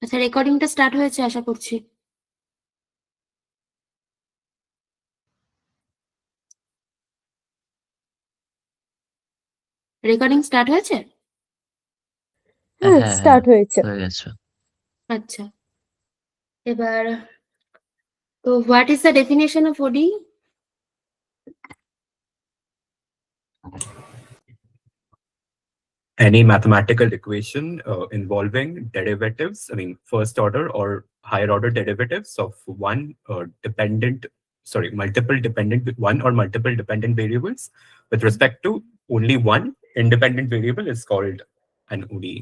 আচ্ছা, রেকর্ডিংটা স্টার্ট হয়েছে আশা করছি। রেকর্ডিং স্টার্ট হয়েছে? হ্যাঁ, স্টার্ট হয়েছে। হয়ে গেছে। আচ্ছা, এবার তো what is the definition of OD? Any mathematical equation involving derivatives, I mean, first order or higher order derivatives of multiple dependent, one or multiple dependent variables with respect to only one independent variable is called an ODE.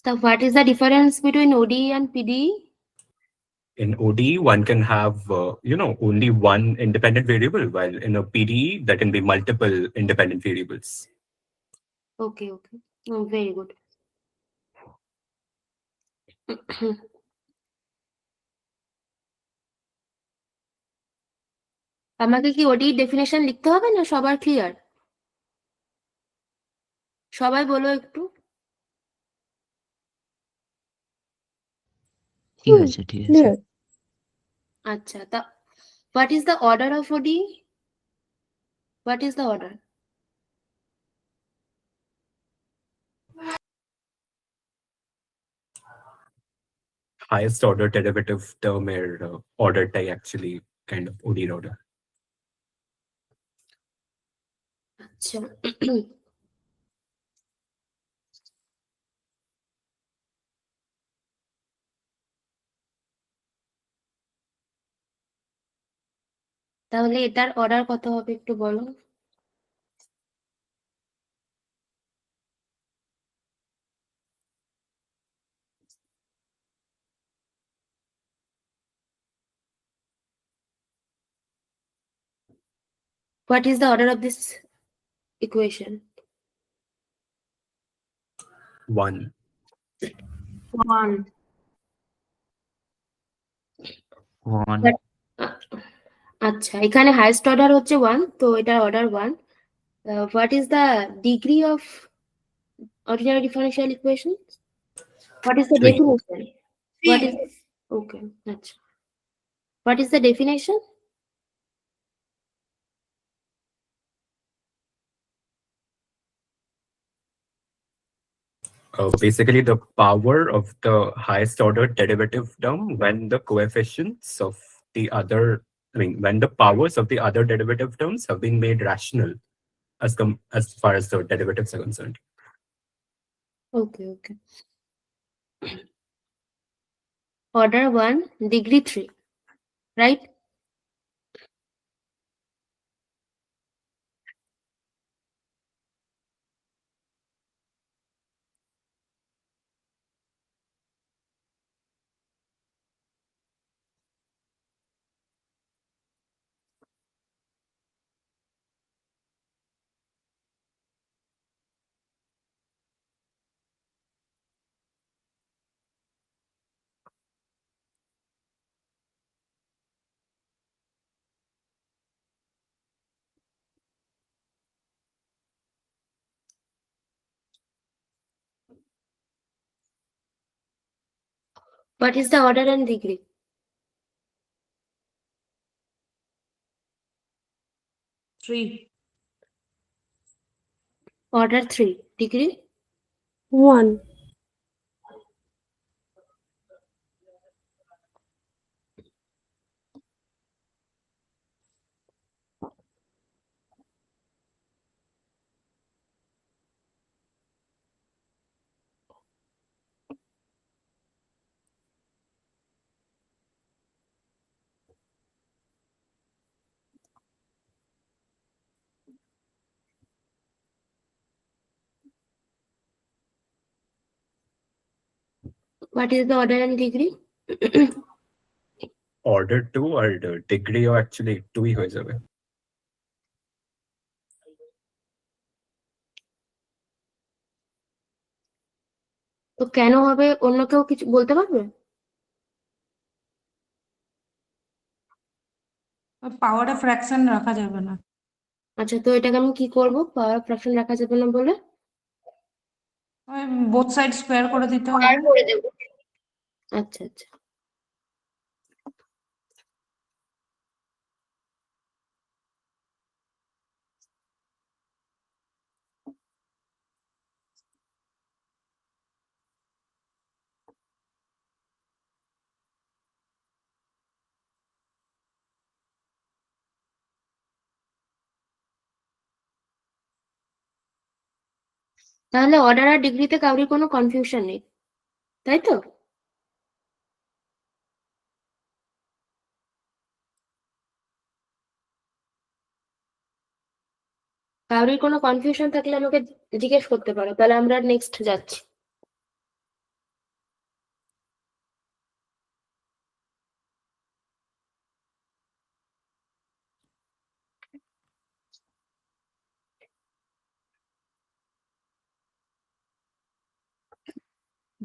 So what is the difference between ODE and PDE? In ODE, one can have, only one independent variable, while in a PDE, there can be multiple independent variables. Okay. Oh, very good. আমাকে কি ওডি definition লিখতে হবে না সবার clear? সবাই বলো একটু। ঠিক আছে। আচ্ছা, তা what is the order of OD? What is the order? Highest order derivative term order type actually kind of ODE order. আচ্ছা, তাহলে এটার অর্ডার কত হবে একটু বলো। What is the order of this equation? 1. আচ্ছা, এখানে হাইয়েস্ট অর্ডার হচ্ছে 1, তো এটার order 1. What is the degree of ordinary differential equation? What is the 3. definition? What is okay, আচ্ছা. What is the definition? Basically, the power of the highest order derivative term when the coefficients of the other, when the powers of the other derivative terms have been made rational as far as the derivatives are concerned. Okay. Order 1, degree 3, right? What is the order and degree? 3. Order 3, degree 1. What is the order and degree? Order 2 or the degree actually 2 হয়ে যাবে। তো কেন হবে অন্য কেউ কিছু বলতে পারবে? পাওয়ার অফ ফ্র্যাকশন রাখা যাবে না। আচ্ছা, তো এটাকে আমি কি করব? পাওয়ার অফ ফ্র্যাকশন রাখা যাবে না বলে? ওই বোথ সাইড স্কোয়ার করে দিতে হবে। আর করে দেবো। আচ্ছা আচ্ছা। তাহলে অর্ডার আর ডিগ্রিতে কারোর কোনো কনফিউশন নেই, তাই তো? কারোর কোনো কনফিউশন থাকলে আমাকে জিজ্ঞেস করতে পারো, তাহলে আমরা নেক্সট যাচ্ছি।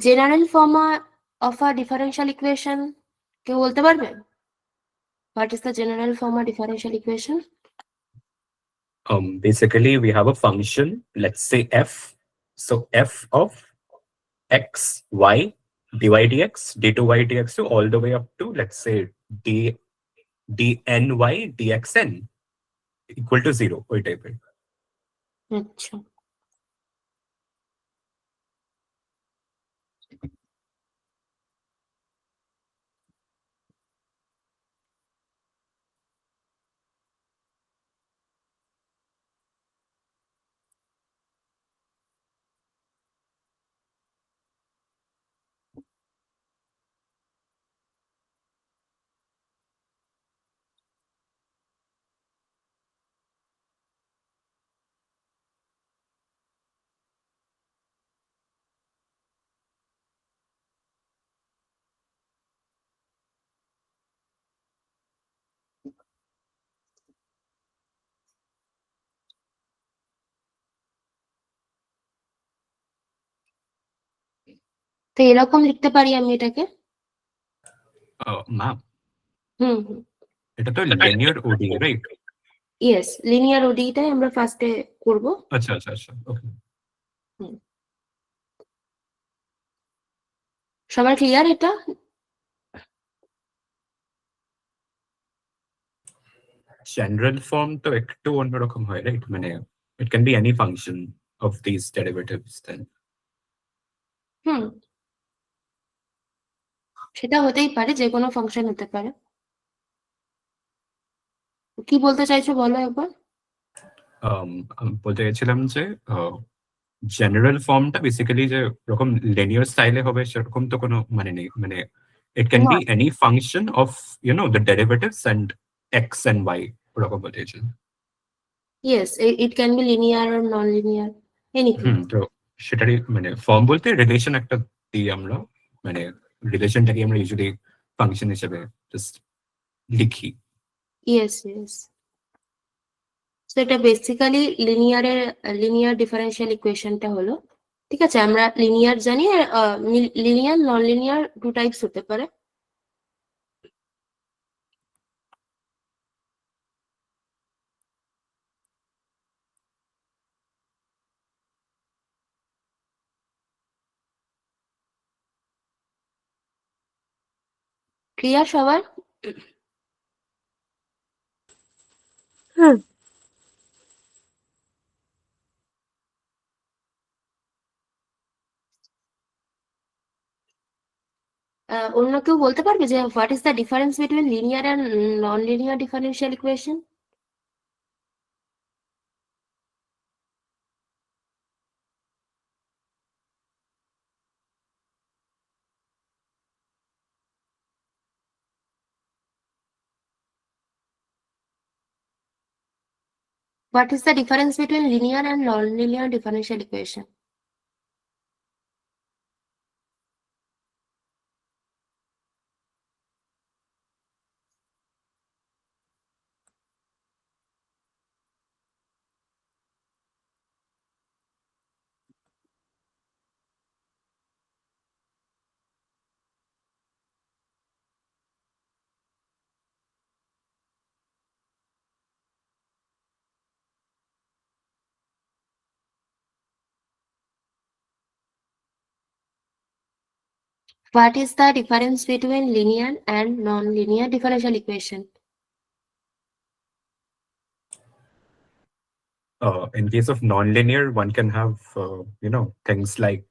General form of a differential equation কেউ বলতে পারবে? What is the general form of differential equation? Basically, we have a function, let's say f. So f of x, y, dy dx, d2y dx to all the way up to, let's say, d dny dxn equal to 0, ওই টাইপের। আচ্ছা। তো এরকম লিখতে পারি আমি এটাকে? Ma'am, হুম হুম। এটা তো লিনিয়ার ওডি, রাইট? ইয়েস, লিনিয়ার ওডিটাই আমরা ফার্স্টে করব। আচ্ছা আচ্ছা আচ্ছা, ওকে। সবার ক্লিয়ার এটা? জেনারেল ফর্ম তো একটু অন্যরকম হয়, রাইট? মানে it can be any function of these derivatives then. হুম, সেটা হতেই পারে, যে কোনো ফাংশন হতে পারে। কি বলতে চাইছো বলো একবার। আমি বলতে গেছিলাম যে জেনারেল ফর্মটা বেসিক্যালি যে রকম লিনিয়ার স্টাইলে হবে সেরকম তো কোনো মানে নেই, মানে ইট ক্যান না। Be any function of the derivatives and x and y, ওরকম বলতে গেছিলাম। Yes, it can be linear or non linear, anything. তো সেটারই মানে ফর্ম বলতে রিলেশন একটা দিই আমরা, মানে রিলেশনটাকে আমরা ইউজুয়ালি ফাংশন হিসেবে জাস্ট লিখি। Yes yes. তো এটা বেসিক্যালি লিনিয়ার ডিফারেন্সিয়াল ইকুয়েশনটা হলো। ঠিক আছে, আমরা লিনিয়ার জানি, আর linear non linear two types হতে পারে। ক্লিয়ার সবার? হ্যাঁ। অন্য কেউ বলতে পারবে যে what is the difference between linear and non linear differential equation? What is the difference between linear and non-linear differential equation? What is the difference between linear and non-linear differential equation? In case of nonlinear, one can have, things like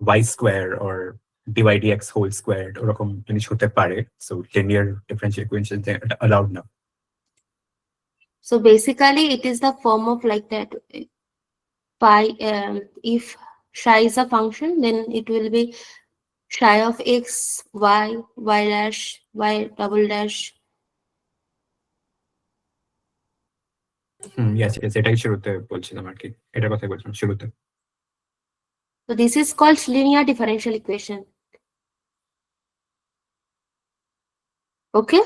y square or dy dx whole squared ওরকম জিনিস হতে পারে. So linear differential equations are allowed now. So basically, it is the form of like that. Phi, if psi is a function, then it will be psi of x, y dash, y double dash. Yes, এটাই শুরুতে বলছিলাম আর কি. এটার কথাই বলছিলাম শুরুতে. So this is called linear differential equation. Okay.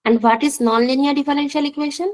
And what is non-linear differential equation?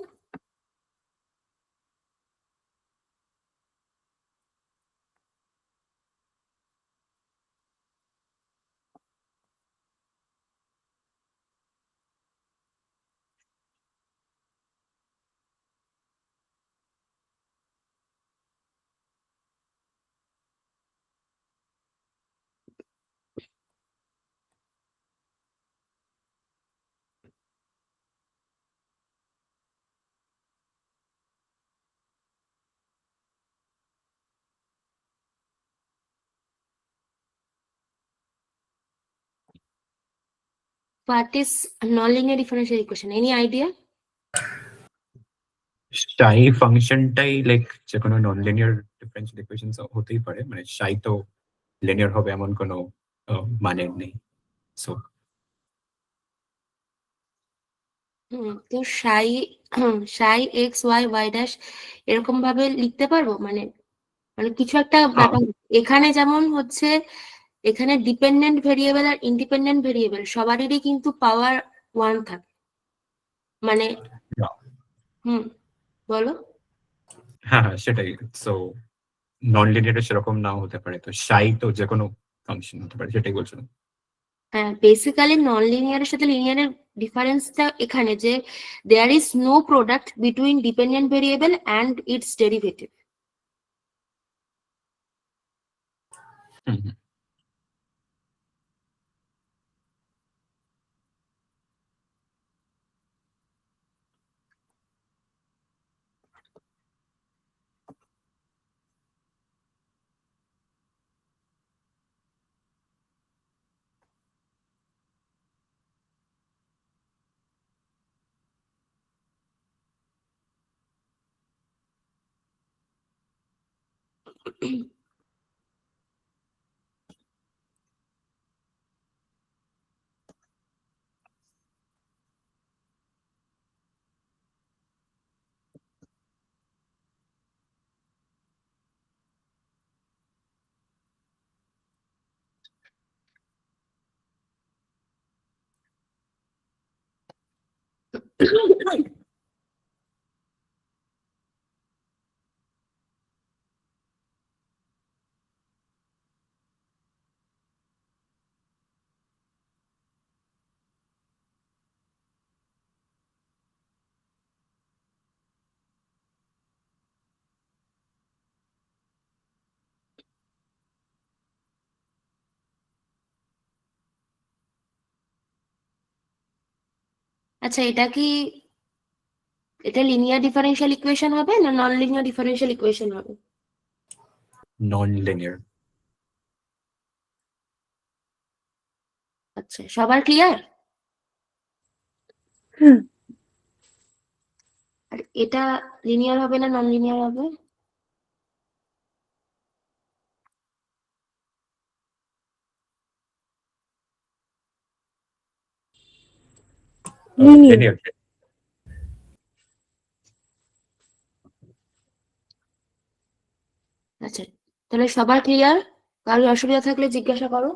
What is non-linear differential equation? Any idea? psi ফাংশনটাই like যে কোনো ননলিনিয়ার ডিফারেন্সিয়াল ইকুয়েশনস হতেই পারে, মানে psi তো লিনিয়ার হবে এমন কোনো মানে নেই. সো তো psi x y dash এরকম ভাবে লিখতে পারবো, মানে মানে কিছু একটা ব্যাপার এখানে যেমন হচ্ছে, এখানে ডিপেন্ডেন্ট ভেরিয়েবল আর ইন্ডিপেন্ডেন্ট ভেরিয়েবল সবারই কিন্তু পাওয়ার 1 থাকে, মানে বলো। হ্যাঁ, সেটাই. সো ননলিনিয়ার সেরকম নাও হতে পারে, তো psi তো যে কোনো ফাংশন হতে পারে, সেটাই বলছিলাম. হ্যাঁ, বেসিক্যালি নন লিনিয়ারের সাথে লিনিয়ারের ডিফারেন্সটা এখানে যে there is no product between dependent variable and its derivative. Hmm hmm. আচ্ছা, এটা লিনিয়ার ডিফারেনশিয়াল ইকুয়েশন হবে না নন লিনিয়ার ডিফারেনশিয়াল ইকুয়েশন হবে? ননলিনিয়ার. আচ্ছা, সবার ক্লিয়ার? হুম। আর এটা লিনিয়ার হবে না নন লিনিয়ার হবে? Linear. লিনিয়ার. আচ্ছা, তাহলে সবার ক্লিয়ার? কারোর অসুবিধা থাকলে জিজ্ঞাসা করো।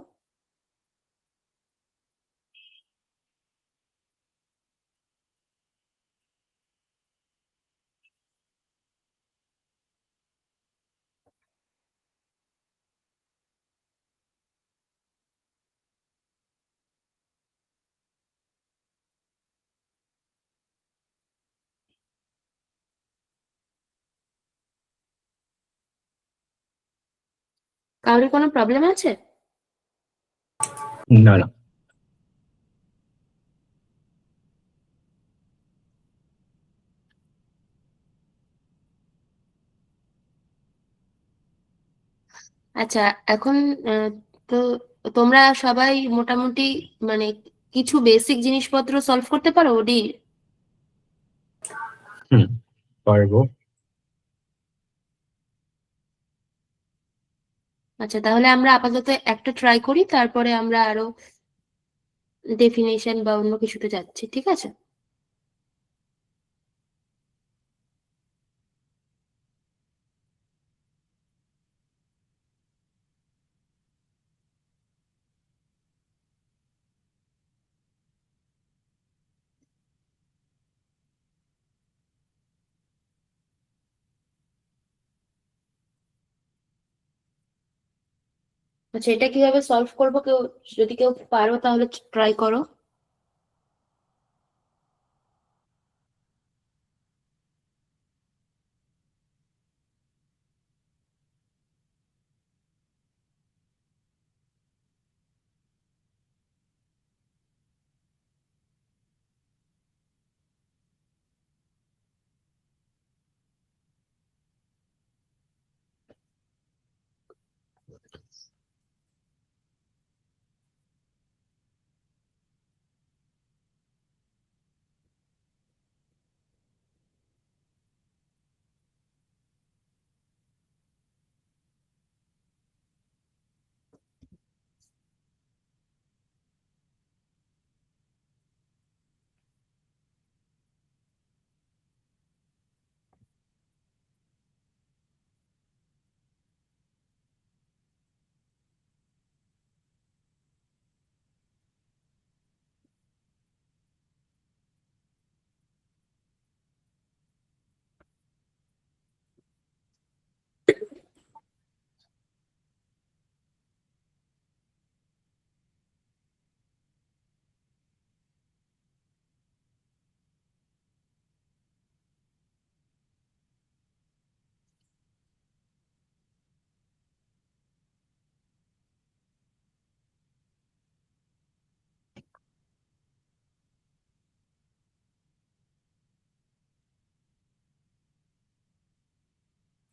কারোর কোনো প্রবলেম আছে? না না। আচ্ছা, এখন তো তোমরা সবাই মোটামুটি মানে কিছু বেসিক জিনিসপত্র সলভ করতে পারো ওডি? হুম, পারবো। আচ্ছা, তাহলে আমরা আপাতত একটা ট্রাই করি, তারপরে আমরা আরো ডেফিনেশন বা অন্য কিছুতে যাচ্ছি, ঠিক আছে? আচ্ছা, এটা কিভাবে সলভ করবো, কেউ যদি কেউ পারো তাহলে ট্রাই করো।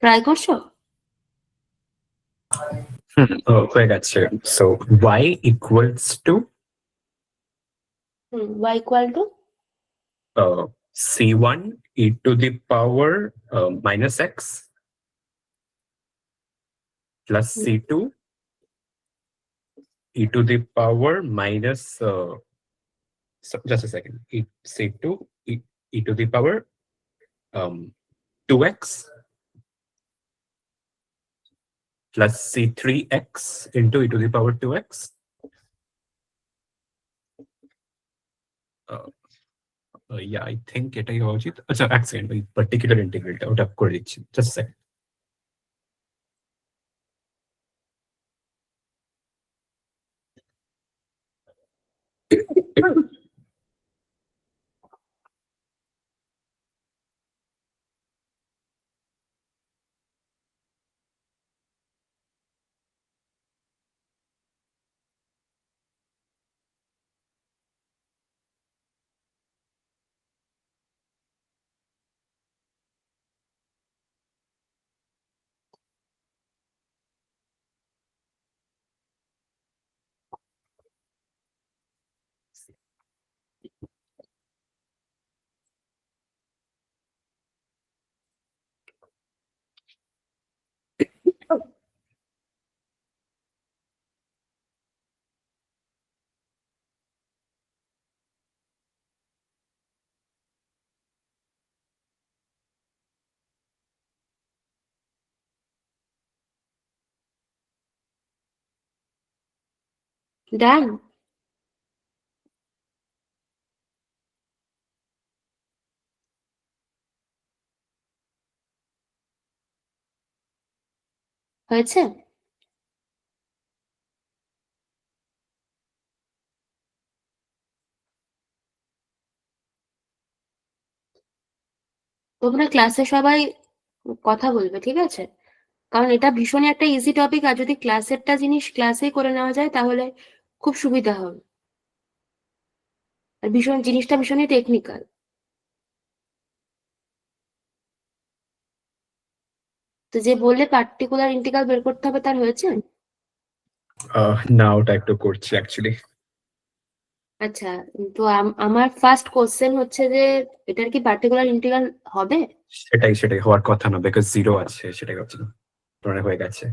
ট্রাই করছো? হয়ে গেছে। So y equals to y equal to c1 e to the power minus x plus c2 e to the power minus just a second, c2 e to the power 2x plus c3x into e to the power 2x. Yeah, I think এটাই হওয়া উচিত। আচ্ছা, এক second, ওই particular ইন্টিগ্রালটা ওটা করে দিচ্ছি, just second. ডান। হয়েছে? তোমরা ক্লাসে সবাই কথা বলবে, ঠিক আছে? কারণ এটা ভীষণই একটা ইজি টপিক, আর যদি ক্লাসেরটা জিনিস ক্লাসেই করে নেওয়া যায় তাহলে খুব সুবিধা হবে। আর জিনিসটা ভীষণই টেকনিক্যাল। তো যে বললে পার্টিকুলার ইন্টিগ্রাল বের করতে হবে, তার হয়েছে? না, ওটা একটু করছি অ্যাকচুয়ালি। আচ্ছা, তো আমার ফার্স্ট কোশ্চেন হচ্ছে যে এটার কি পার্টিকুলার ইন্টিগ্রাল হবে? সেটাই হওয়ার কথা না, বিকজ 0 আছে, সেটাই হচ্ছে না। তোমার হয়ে গেছে।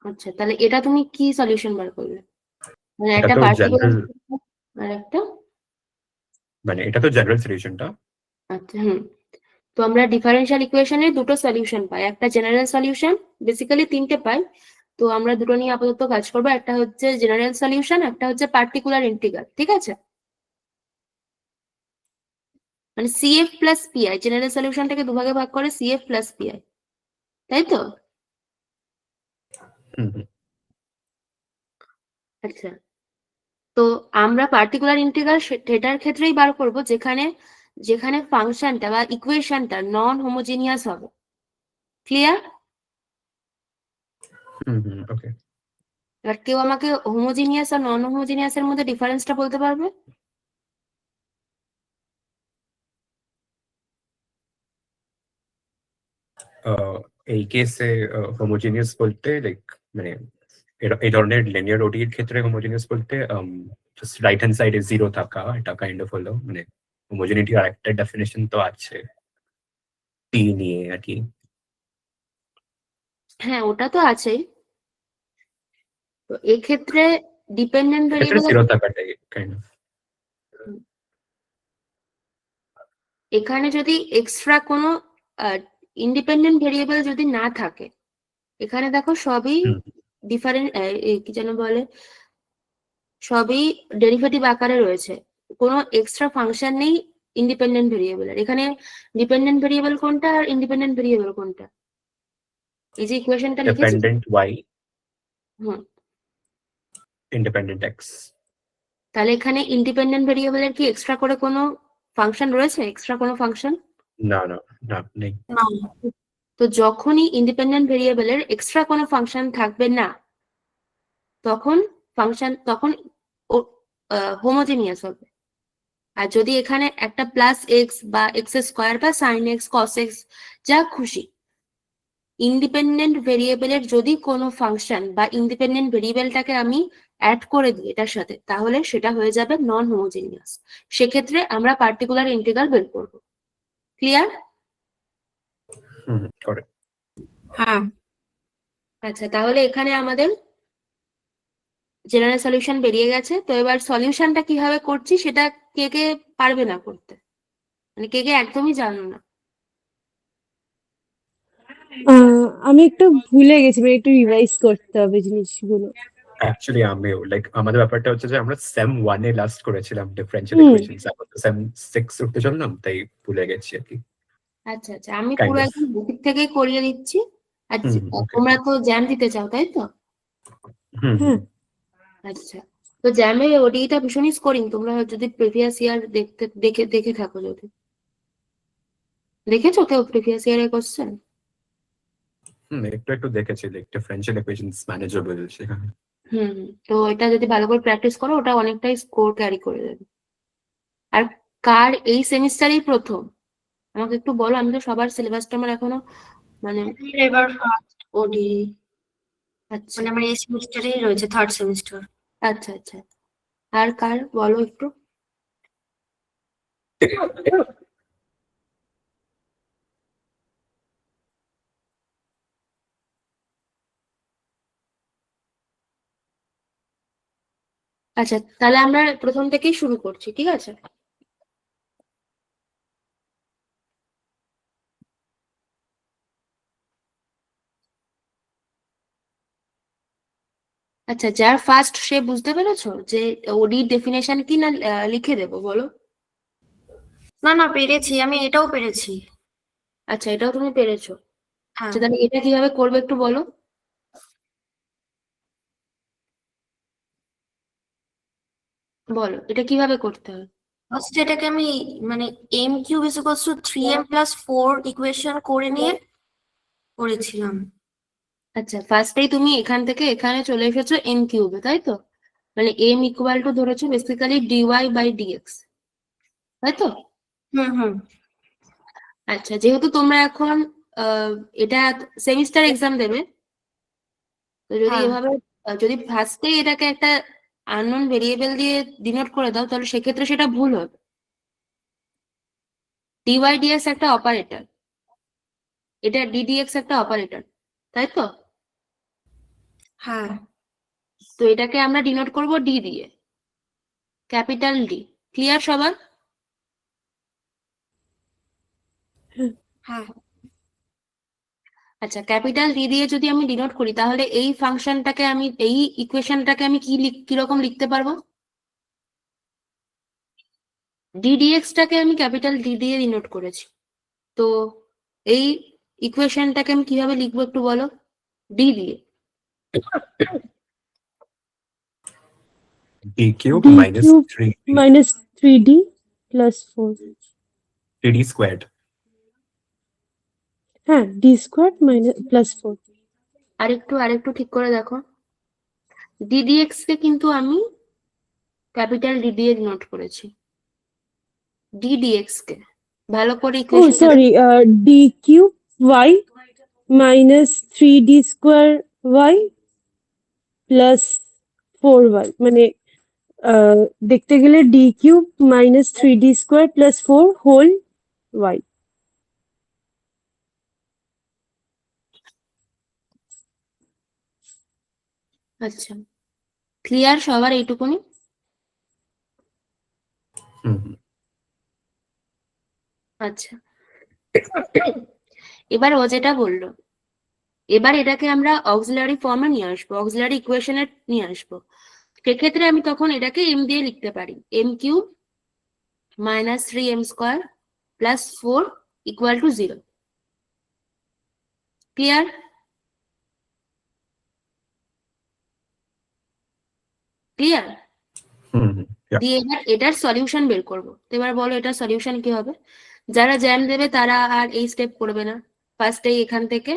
আচ্ছা, তাহলে এটা তুমি কি সলিউশন বার করলে? মানে এটা একটা তো পার্টিকুলার জেনারেল, আর একটা, মানে এটা তো জেনারেল সলিউশনটা। আচ্ছা তো আমরা ডিফারেনশিয়াল ইকুয়েশনের দুটো সলিউশন পাই, একটা জেনারেল সলিউশন, বেসিক্যালি তিনটে পাই। তো আমরা দুটো নিয়ে আপাতত কাজ করবো, একটা হচ্ছে জেনারেল সলিউশন, একটা হচ্ছে পার্টিকুলার ইন্টিগ্রাল, ঠিক আছে? মানে সিএফ প্লাস পিআই, জেনারেল সলিউশনটাকে দুভাগে ভাগ করে সিএফ প্লাস পিআই, তাই তো? হুম। আচ্ছা, তো আমরা পার্টিকুলার ইন্টিগ্রাল সেটার ক্ষেত্রেই বার করব যেখানে যেখানে ফাংশনটা বা ইকুয়েশনটা নন হোমোজিনিয়াস হবে। ক্লিয়ার? ওকে। এবার কেউ আমাকে হোমোজিনিয়াস আর নন হোমোজিনিয়াস এর মধ্যে ডিফারেন্সটা বলতে পারবে? এই কেসে হোমোজিনিয়াস বলতে লাইক, মানে এই ধরনের লিনিয়ার ওডি এর ক্ষেত্রে হোমোজিনিয়াস বলতে জাস্ট রাইট হ্যান্ড সাইডে 0 থাকা, এটা কাইন্ড অফ হলো মানে হোমোজিনিটি। আর একটা ডেফিনেশন তো আছে টি নিয়ে আর কি। হ্যাঁ, ওটা তো আছেই। তো এক্ষেত্রে ডিপেন্ডেন্ট এক্ষেত্রে ভেরিয়েবল, 0 থাকাটাই কাইন্ড অফ। এখানে যদি এক্সট্রা কোনো ইন্ডিপেন্ডেন্ট ভেরিয়েবল যদি না থাকে, এখানে দেখো সবই ডিফারেন্ট, কি যেন বলে, সবই ডেরিভেটিভ আকারে রয়েছে, কোনো এক্সট্রা ফাংশন নেই ইন্ডিপেন্ডেন্ট ভেরিয়েবলের। এখানে ডিপেন্ডেন্ট ভেরিয়েবল কোনটা আর ইন্ডিপেন্ডেন্ট ভেরিয়েবল কোনটা? এই যে ইকুয়েশনটা লিখেছি, ডিপেন্ডেন্ট ওয়াই, হুম, ইন্ডিপেন্ডেন্ট এক্স। তাহলে এখানে ইন্ডিপেন্ডেন্ট ভেরিয়েবলের কি এক্সট্রা করে কোনো ফাংশন রয়েছে, এক্সট্রা কোনো ফাংশন? না না না, নেই। তো যখনই ইন্ডিপেন্ডেন্ট ভেরিয়েবলের এক্সট্রা কোনো ফাংশন থাকবে না, তখন হোমোজিনিয়াস হবে। আর যদি এখানে একটা প্লাস এক্স বা এক্স স্কোয়ার বা সাইন এক্স কস এক্স যা খুশি, ইন্ডিপেন্ডেন্ট ভেরিয়েবলের যদি কোনো ফাংশন বা ইন্ডিপেন্ডেন্ট ভেরিয়েবলটাকে আমি অ্যাড করে দিই এটার সাথে, তাহলে সেটা হয়ে যাবে নন হোমোজিনিয়াস। সেক্ষেত্রে আমরা পার্টিকুলার ইন্টিগ্রাল বের করব। ক্লিয়ার? করে। হ্যাঁ। আচ্ছা, তাহলে এখানে আমাদের জেনারেল সলিউশন বেরিয়ে গেছে। তো এবার সলিউশনটা কিভাবে করছি সেটা কে কে পারবে না করতে, মানে কে কে একদমই জানো না? আমি একটু ভুলে গেছি, মানে একটু রিভাইজ করতে হবে জিনিসগুলো। অ্যাকচুয়ালি আমিও লাইক, আমাদের ব্যাপারটা হচ্ছে যে আমরা সেম 1 এ লাস্ট করেছিলাম ডিফারেনশিয়াল হুম। ইকুয়েশনস, এখন তো সেম 6 উঠতে চললাম, তাই ভুলে গেছি আর কি। আচ্ছা আচ্ছা, আমি Kind পুরো of. একদম বেসিক থেকেই করিয়ে দিচ্ছি। আর okay. তোমরা তো জ্যাম দিতে চাও, তাই তো? হ্যাঁ। আচ্ছা, তো জ্যামে ওডিটা ভীষণই স্কোরিং, তোমরা যদি প্রিভিয়াস ইয়ার দেখে থাকো, যদি দেখেছো কেউ প্রিভিয়াস ইয়ারের কোশ্চেন? একটু একটু দেখেছি, লাইক ডিফারেনশিয়াল ইকুয়েশনস ম্যানেজেবল সেখানে। তো এটা যদি ভালো করে প্র্যাকটিস করো, ওটা অনেকটাই স্কোর ক্যারি করে দেবে। আর কার এই সেমিস্টারেই প্রথম, আমাকে একটু বলো, আমি তো সবার সিলেবাসটা আমার এখনো মানে এবার ফার্স্ট ওডি, আচ্ছা মানে আমার এই সেমিস্টারেই রয়েছে, থার্ড সেমিস্টার। আচ্ছা আচ্ছা, আর কার বলো একটু। আচ্ছা, তাহলে আমরা প্রথম থেকেই শুরু করছি, ঠিক আছে? আচ্ছা, যার ফার্স্ট সে বুঝতে পেরেছো যে ওডি ডেফিনেশন কি, না লিখে দেবো বলো? না না, পেরেছি, আমি এটাও পেরেছি। আচ্ছা, এটাও তুমি পেরেছো? হ্যাঁ, আচ্ছা, তাহলে এটা কিভাবে করবে একটু বলো। বলো এটা কিভাবে করতে হবে। ফার্স্ট এটাকে আমি মানে m cube is equals to 3m + 4 equation করে নিয়ে করেছিলাম। আচ্ছা, ফার্স্টেই তুমি এখান থেকে এখানে চলে এসেছো এন কিউবে, তাই তো? মানে এম ইকুয়াল টু ধরেছো বেসিক্যালি ডিওয়াই বাই ডিএক্স, তাই তো? হুম। আচ্ছা, যেহেতু তোমরা এখন আহ, এটা সেমিস্টার এক্সাম দেবে, তো যদি হ্যাঁ এভাবে যদি ফার্স্টে এটাকে একটা আননোন ভেরিয়েবল দিয়ে ডিনোট করে দাও, তাহলে সেক্ষেত্রে সেটা ভুল হবে। ডিওয়াই ডিএক্স একটা অপারেটর, এটা ডিডিএক্স একটা অপারেটর, তাই তো? হ্যাঁ তো এটাকে আমরা ডিনোট করব ডি দিয়ে, ক্যাপিটাল ডি। ক্লিয়ার সবার? হ্যাঁ আচ্ছা, ক্যাপিটাল ডি দিয়ে যদি আমি ডিনোট করি, তাহলে এই ফাংশনটাকে আমি, এই ইকুয়েশনটাকে আমি কিরকম লিখতে পারবো? ডিডিএক্সটাকে আমি ক্যাপিটাল ডি দিয়ে ডিনোট করেছি, তো এই ইকুয়েশনটাকে আমি কিভাবে লিখবো একটু বলো? ডি দিয়ে। D cube D minus cube 3D, minus 3D plus 4. 3D squared. হ্যাঁ, D squared minus plus 4. আরেকটু ঠিক করে দেখো, ডিডিএক্স কে কিন্তু আমি ক্যাপিটাল ডি দিয়ে ডিনোট করেছি, ডিডিএক্স কে। ভালো করে Oh, ইকুয়েশনটা sorry. D cube y minus 3D square y plus 4y. মানে দেখতে গেলে D cube minus 3D square plus 4 whole y. আচ্ছা, ক্লিয়ার সবার এইটুকুনি? Mhm. আচ্ছা, এবার ও যেটা বললো, এবার এটাকে আমরা অক্সিলারি ফর্মে নিয়ে আসবো, অক্সিলারি ইকুয়েশনে নিয়ে আসবো। সেক্ষেত্রে আমি তখন এটাকে এম দিয়ে লিখতে পারি, m cube minus 3m square plus 4 equal to 0। Clear? Clear? Mhm. Yeah. দিয়ে এবার এটার সলিউশন বের করবো। তো এবার বলো এটার সলিউশন কি হবে? যারা জ্যাম দেবে তারা আর এই স্টেপ করবে না, ফার্স্টেই এখান থেকে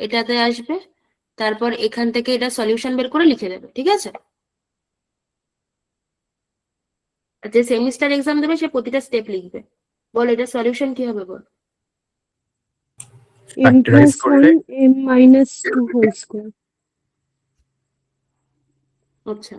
এটাতে আসবে, তারপর এখান থেকে এটা সলিউশন বের করে লিখে দেবে, ঠিক আছে? আর যে সেমিস্টার এক্সাম দেবে সে প্রতিটা স্টেপ লিখবে। বল এটা সলিউশন কি হবে বল? m Factorize plus করলে 1 m minus 2 whole square. আচ্ছা,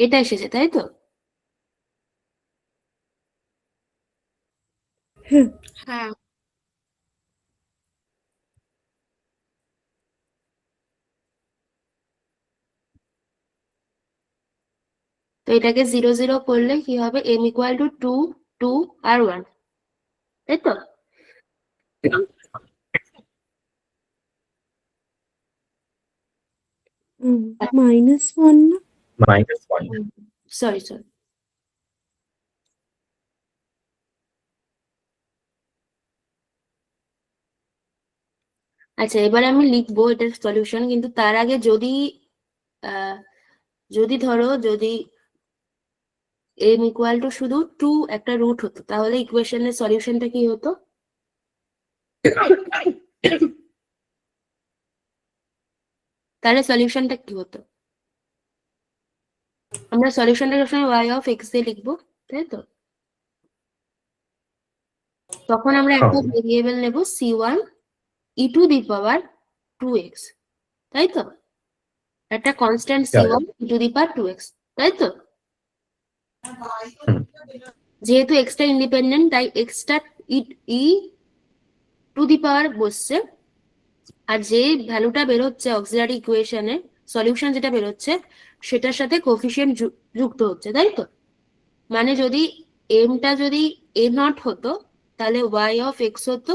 এটা এসেছে তাই তো? হ্যাঁ তো এটাকে 0 0 করলে কি হবে? m ইকুয়াল টু 2 2 আর 1, তাই তো? Minus 1 না? minus 1. সরি। আচ্ছা, এবারে আমি লিখবো এটার সলিউশন, কিন্তু তার আগে আহ, যদি m ইকুয়াল টু শুধু 2 একটা রুট হতো, তাহলে ইকুয়েশনের সলিউশনটা কি হতো? তাহলে সলিউশনটা কি হতো? আমরা সলিউশনটা সবসময় y অফ x দিয়ে লিখবো, তাই তো? তখন আমরা হ্যাঁ। একটা ভেরিয়েবল নেব c1 e to the power 2x, তাই তো? একটা constant c1 e to the power 2x, তাই তো? হুম। যেহেতু x টা ইন্ডিপেন্ডেন্ট, তাই x টা e টু দি পাওয়ার বসছে, আর যে ভ্যালুটা বেরোচ্ছে অক্সিলারি ইকুয়েশনে সলিউশন যেটা বেরোচ্ছে সেটার সাথে কোফিশিয়েন্ট যুক্ত হচ্ছে, তাই তো? মানে যদি টা যদি a নট হতো তাহলে y অফ x হতো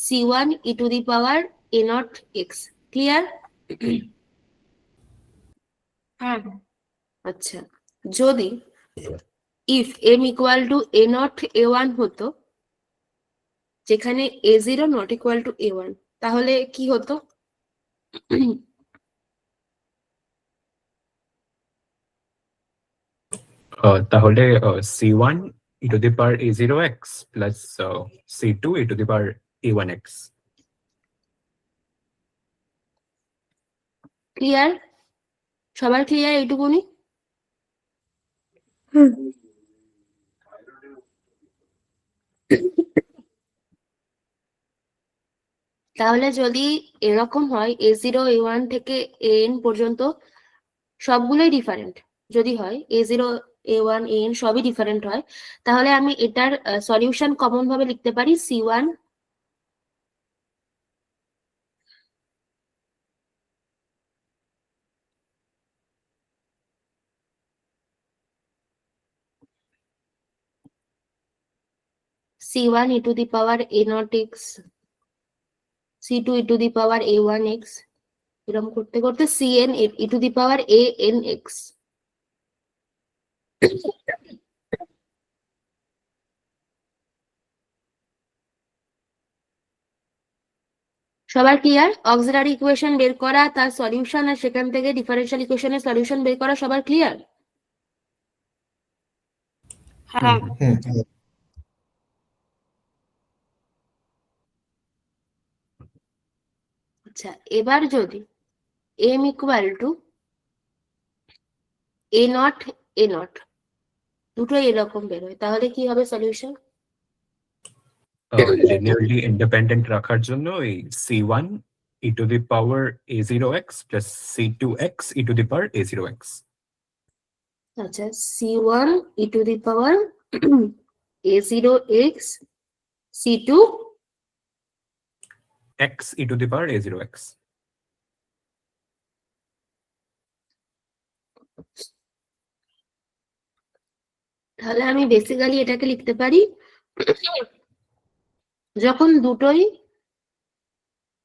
c1 e to the power a not x। Clear? হ্যাঁ আচ্ছা, যদি if m equal two a not a1 হতো, যেখানে a0 not equal to a1, তাহলে কি হতো? তাহলে c1 e to the power a0x plus c2 e to the power a1x. Clear? সবার ক্লিয়ার এইটুকুনি? হ্যাঁ, তাহলে যদি এরকম হয় a0 a1 থেকে an পর্যন্ত সবগুলোই ডিফারেন্ট যদি হয়, a0 a1 an সবই ডিফারেন্ট হয়, তাহলে আমি এটার সলিউশন কমন ভাবে লিখতে পারি c1 c1 e to the power a naught x, c2 e to the power a1x, এরকম করতে করতে cn e to the power anx। সবার ক্লিয়ার? অক্সিলারি ইকুয়েশন বের করা, তার সলিউশন, আর সেখান থেকে ডিফারেন্সিয়াল ইকুয়েশনের সলিউশন বের করা, সবার ক্লিয়ার? হ্যাঁ আচ্ছা, এবার যদি m equal two a not a not দুটোই এরকম বেরোয়, তাহলে কি হবে সলিউশন? Linearly independent রাখার জন্য এই c1 e to the power a0x plus c2x e to the power a0x. আচ্ছা, c1 e to the power a0x, c2 x e to the power a0x. তাহলে আমি বেসিক্যালি এটাকে লিখতে পারি, যখন দুটোই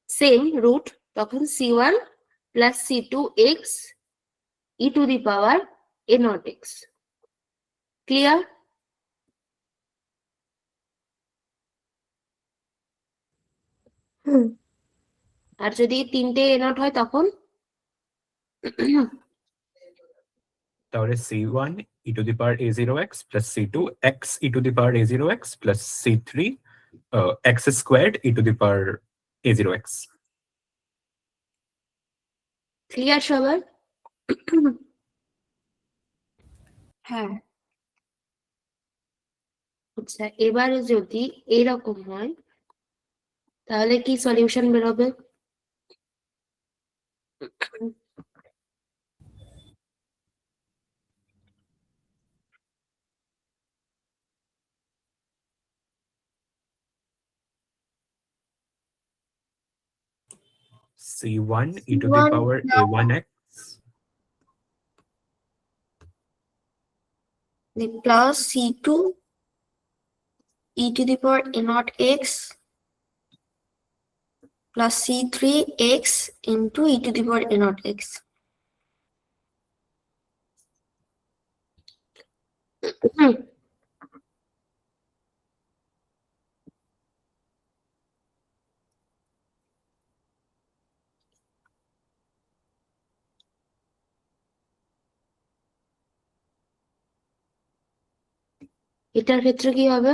সেম রুট তখন c1 plus c2x e to the power a not x। Clear? হ্যাঁ, আর যদি তিনটে a নট হয় তখন তাহলে c1 e to the power a0x plus c2 x e to the power a0x plus c3 x squared e to the power a0x. Clear সবার? হ্যাঁ আচ্ছা, এবারে যদি এরকম হয় তাহলে কি সলিউশন বেরোবে? c1 e to the C1 power a1x plus c2 e to the power a naught x plus c3 x into e to the power a naught x. এটার ক্ষেত্রে কি হবে?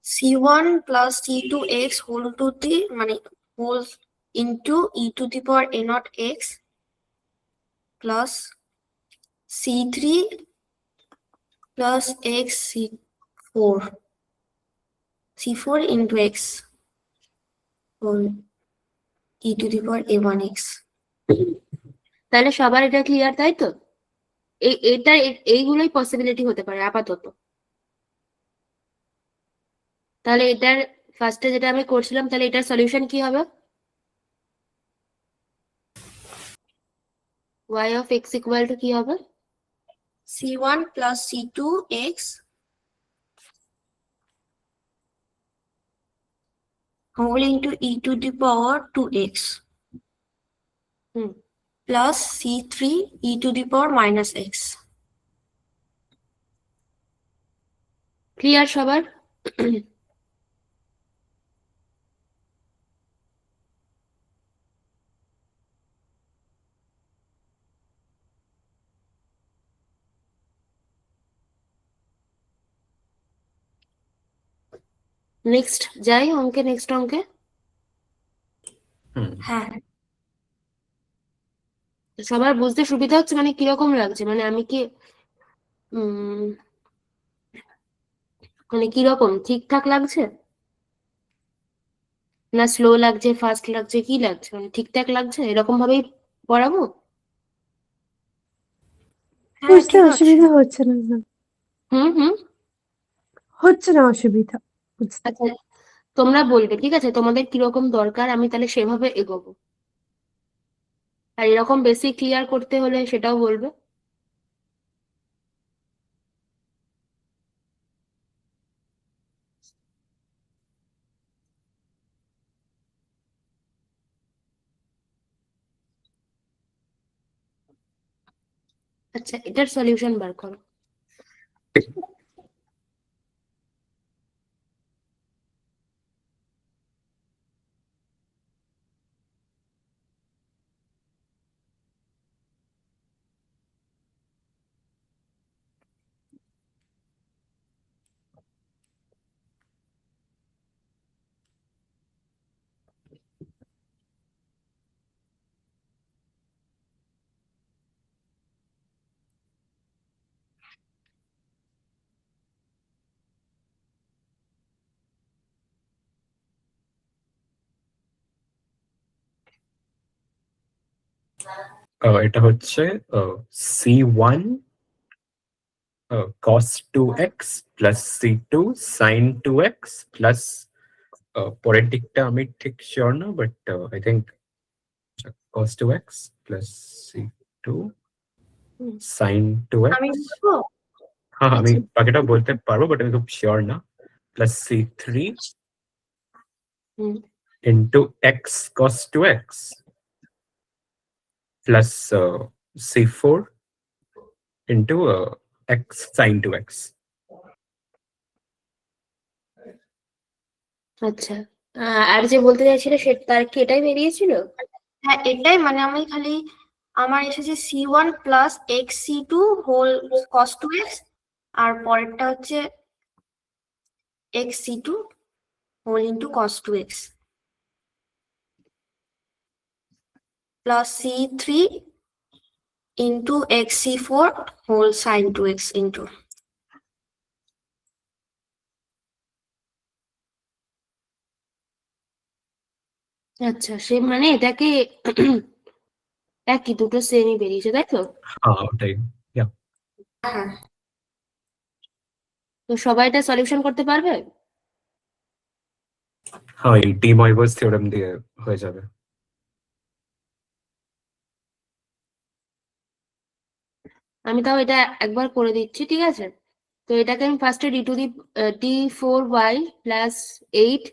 c1 plus c2x whole to the whole into e to the power a naught x plus c3 plus x 4 c4 into x whole e to the power a1x. তাহলে সবার এটা clear, তাই তো? এইগুলোই পসিবিলিটি হতে পারে আপাতত। তাহলে এটার ফার্স্টে যেটা আমি করছিলাম, তাহলে এটার সলিউশন কি হবে? y of x equal to কি হবে? c1 plus c2 x whole into e to the power 2x hmm, plus c3 e to the power minus x. Clear সবার? নেক্সট যাই অঙ্কে, নেক্সট অঙ্কে। হুম। হ্যাঁ, সবার বুঝতে সুবিধা হচ্ছে? মানে কিরকম লাগছে, মানে আমি কি উম মানে কিরকম ঠিকঠাক লাগছে, না স্লো লাগছে, ফাস্ট লাগছে, কি লাগছে, মানে ঠিকঠাক লাগছে? এরকম ভাবেই পড়াবো? হ্যাঁ বুঝতে ঠিক আছে। অসুবিধা হচ্ছে না না, হুম হুম। হচ্ছে না অসুবিধা বুঝতে। আচ্ছা, তোমরা বলবে, ঠিক আছে, তোমাদের কিরকম দরকার, আমি তাহলে সেভাবে এগোবো। আর এরকম বেশি ক্লিয়ার করতে হলে সেটাও বলবে। আচ্ছা, এটার সলিউশন বার করো। এটা হচ্ছে c1 cos 2x plus c2 sin 2x plus পরের দিকটা আমি ঠিক শিওর না, but I think cos 2x plus c2 hmm. sin 2x। আমি বলবো? হ্যাঁ, আমি আচ্ছা। বাকিটা বলতে পারবো, বাট আমি খুব শিওর না। প্লাস c3 হুম। into x cos 2x plus c4 into x sin 2x. আচ্ছা, আর যে বলতে চাইছিল সে তার কি এটাই বেরিয়েছিল? হ্যাঁ এটাই, মানে আমি খালি আমার এসেছে c1 plus x c2 whole cos 2x আর পরেরটা হচ্ছে x c2 whole into cos 2x plus c3 into x c4 whole sin 2x into. আচ্ছা, সে মানে এটাকে একই দুটো সেমই বেরিয়েছে, তাই তো? হ্যাঁ, ওটাই। Yeah. হ্যাঁ তো সবাই এটা সলিউশন করতে পারবে? হ্যাঁ, এই ডি ময়ভার্স থিওরেম দিয়ে হয়ে যাবে। আমি তাও এটা একবার করে দিচ্ছি, ঠিক আছে? তো এটাকে আমি ফার্স্টে d4y plus 8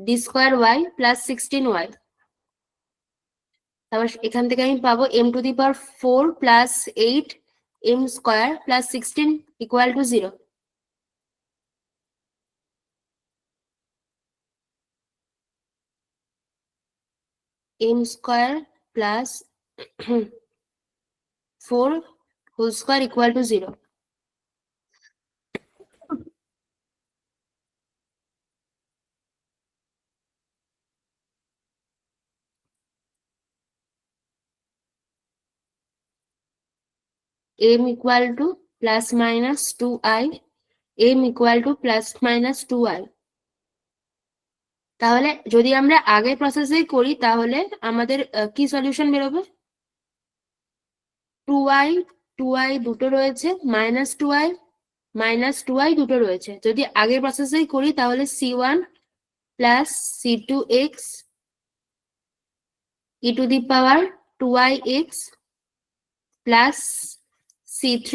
d2y plus 16y, তারপর এখান থেকে আমি পাবো m to the power 4 plus 8 m square plus 16 equal to 0। m square plus 4 whole square equal to 0। m equal to plus minus 2i m equal to plus minus 2i। তাহলে যদি আমরা আগের প্রসেসেই করি তাহলে আমাদের কি সলিউশন বেরোবে? 2i 2i দুটো রয়েছে, -2i দুটো রয়েছে। যদি আগের প্রসেসেই করি তাহলে c1 plus c2x e to the power 2ix plus c3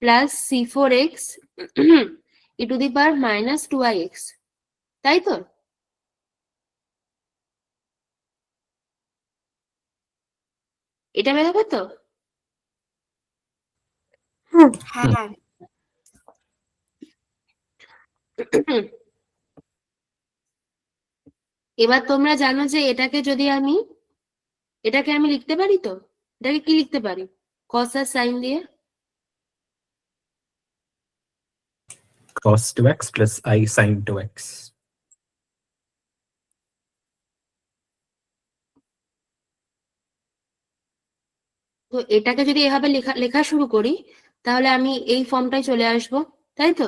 plus c4x e to the power -2ix, তাই তো? এটা বেরোবে তো? হ্যাঁ হ্যাঁ এবার তোমরা জানো যে এটাকে আমি লিখতে পারি তো? এটাকে কি লিখতে পারি cos আর sin দিয়ে? cos 2x plus I sin 2x. তো এটাকে যদি এভাবে লেখা লেখা শুরু করি তাহলে আমি এই ফর্মটাই চলে আসবো, তাই তো?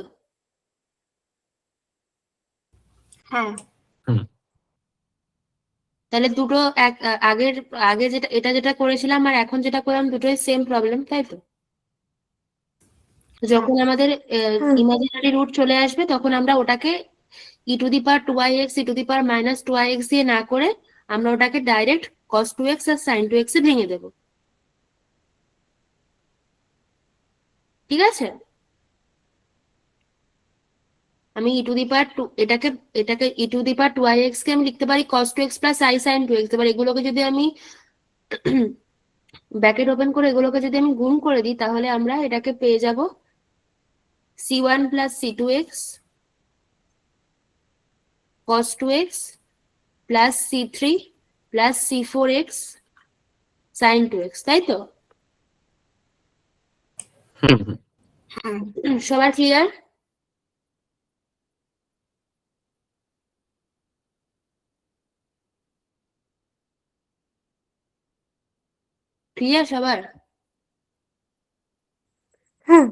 হ্যাঁ তাহলে দুটো আগের আগে যেটা করেছিলাম আর এখন যেটা করলাম দুটোই সেম প্রবলেম, তাই তো? যখন আমাদের হ্যাঁ ইমাজিনারি রুট চলে আসবে তখন আমরা ওটাকে ই two the power 2ix E two the power -2ix দিয়ে না করে আমরা ওটাকে ডাইরেক্ট cos 2x আর sin 2x এ ভেঙে দেবো, ঠিক আছে? আমি ই টু দি পাওয়ার এটাকে ই টু দি পাওয়ার 2ix কে আমি লিখতে পারি cos 2x plus i sin 2x। এবার এগুলোকে যদি আমি ব্র্যাকেট ওপেন করে এগুলোকে যদি আমি গুণ করে দিই তাহলে আমরা এটাকে পেয়ে যাব c1 plus c2x cos 2x plus c3 plus c4x sin 2x, তাই তো? হ্যাঁ সবার ক্লিয়ার? ক্লিয়ার সবার? হ্যাঁ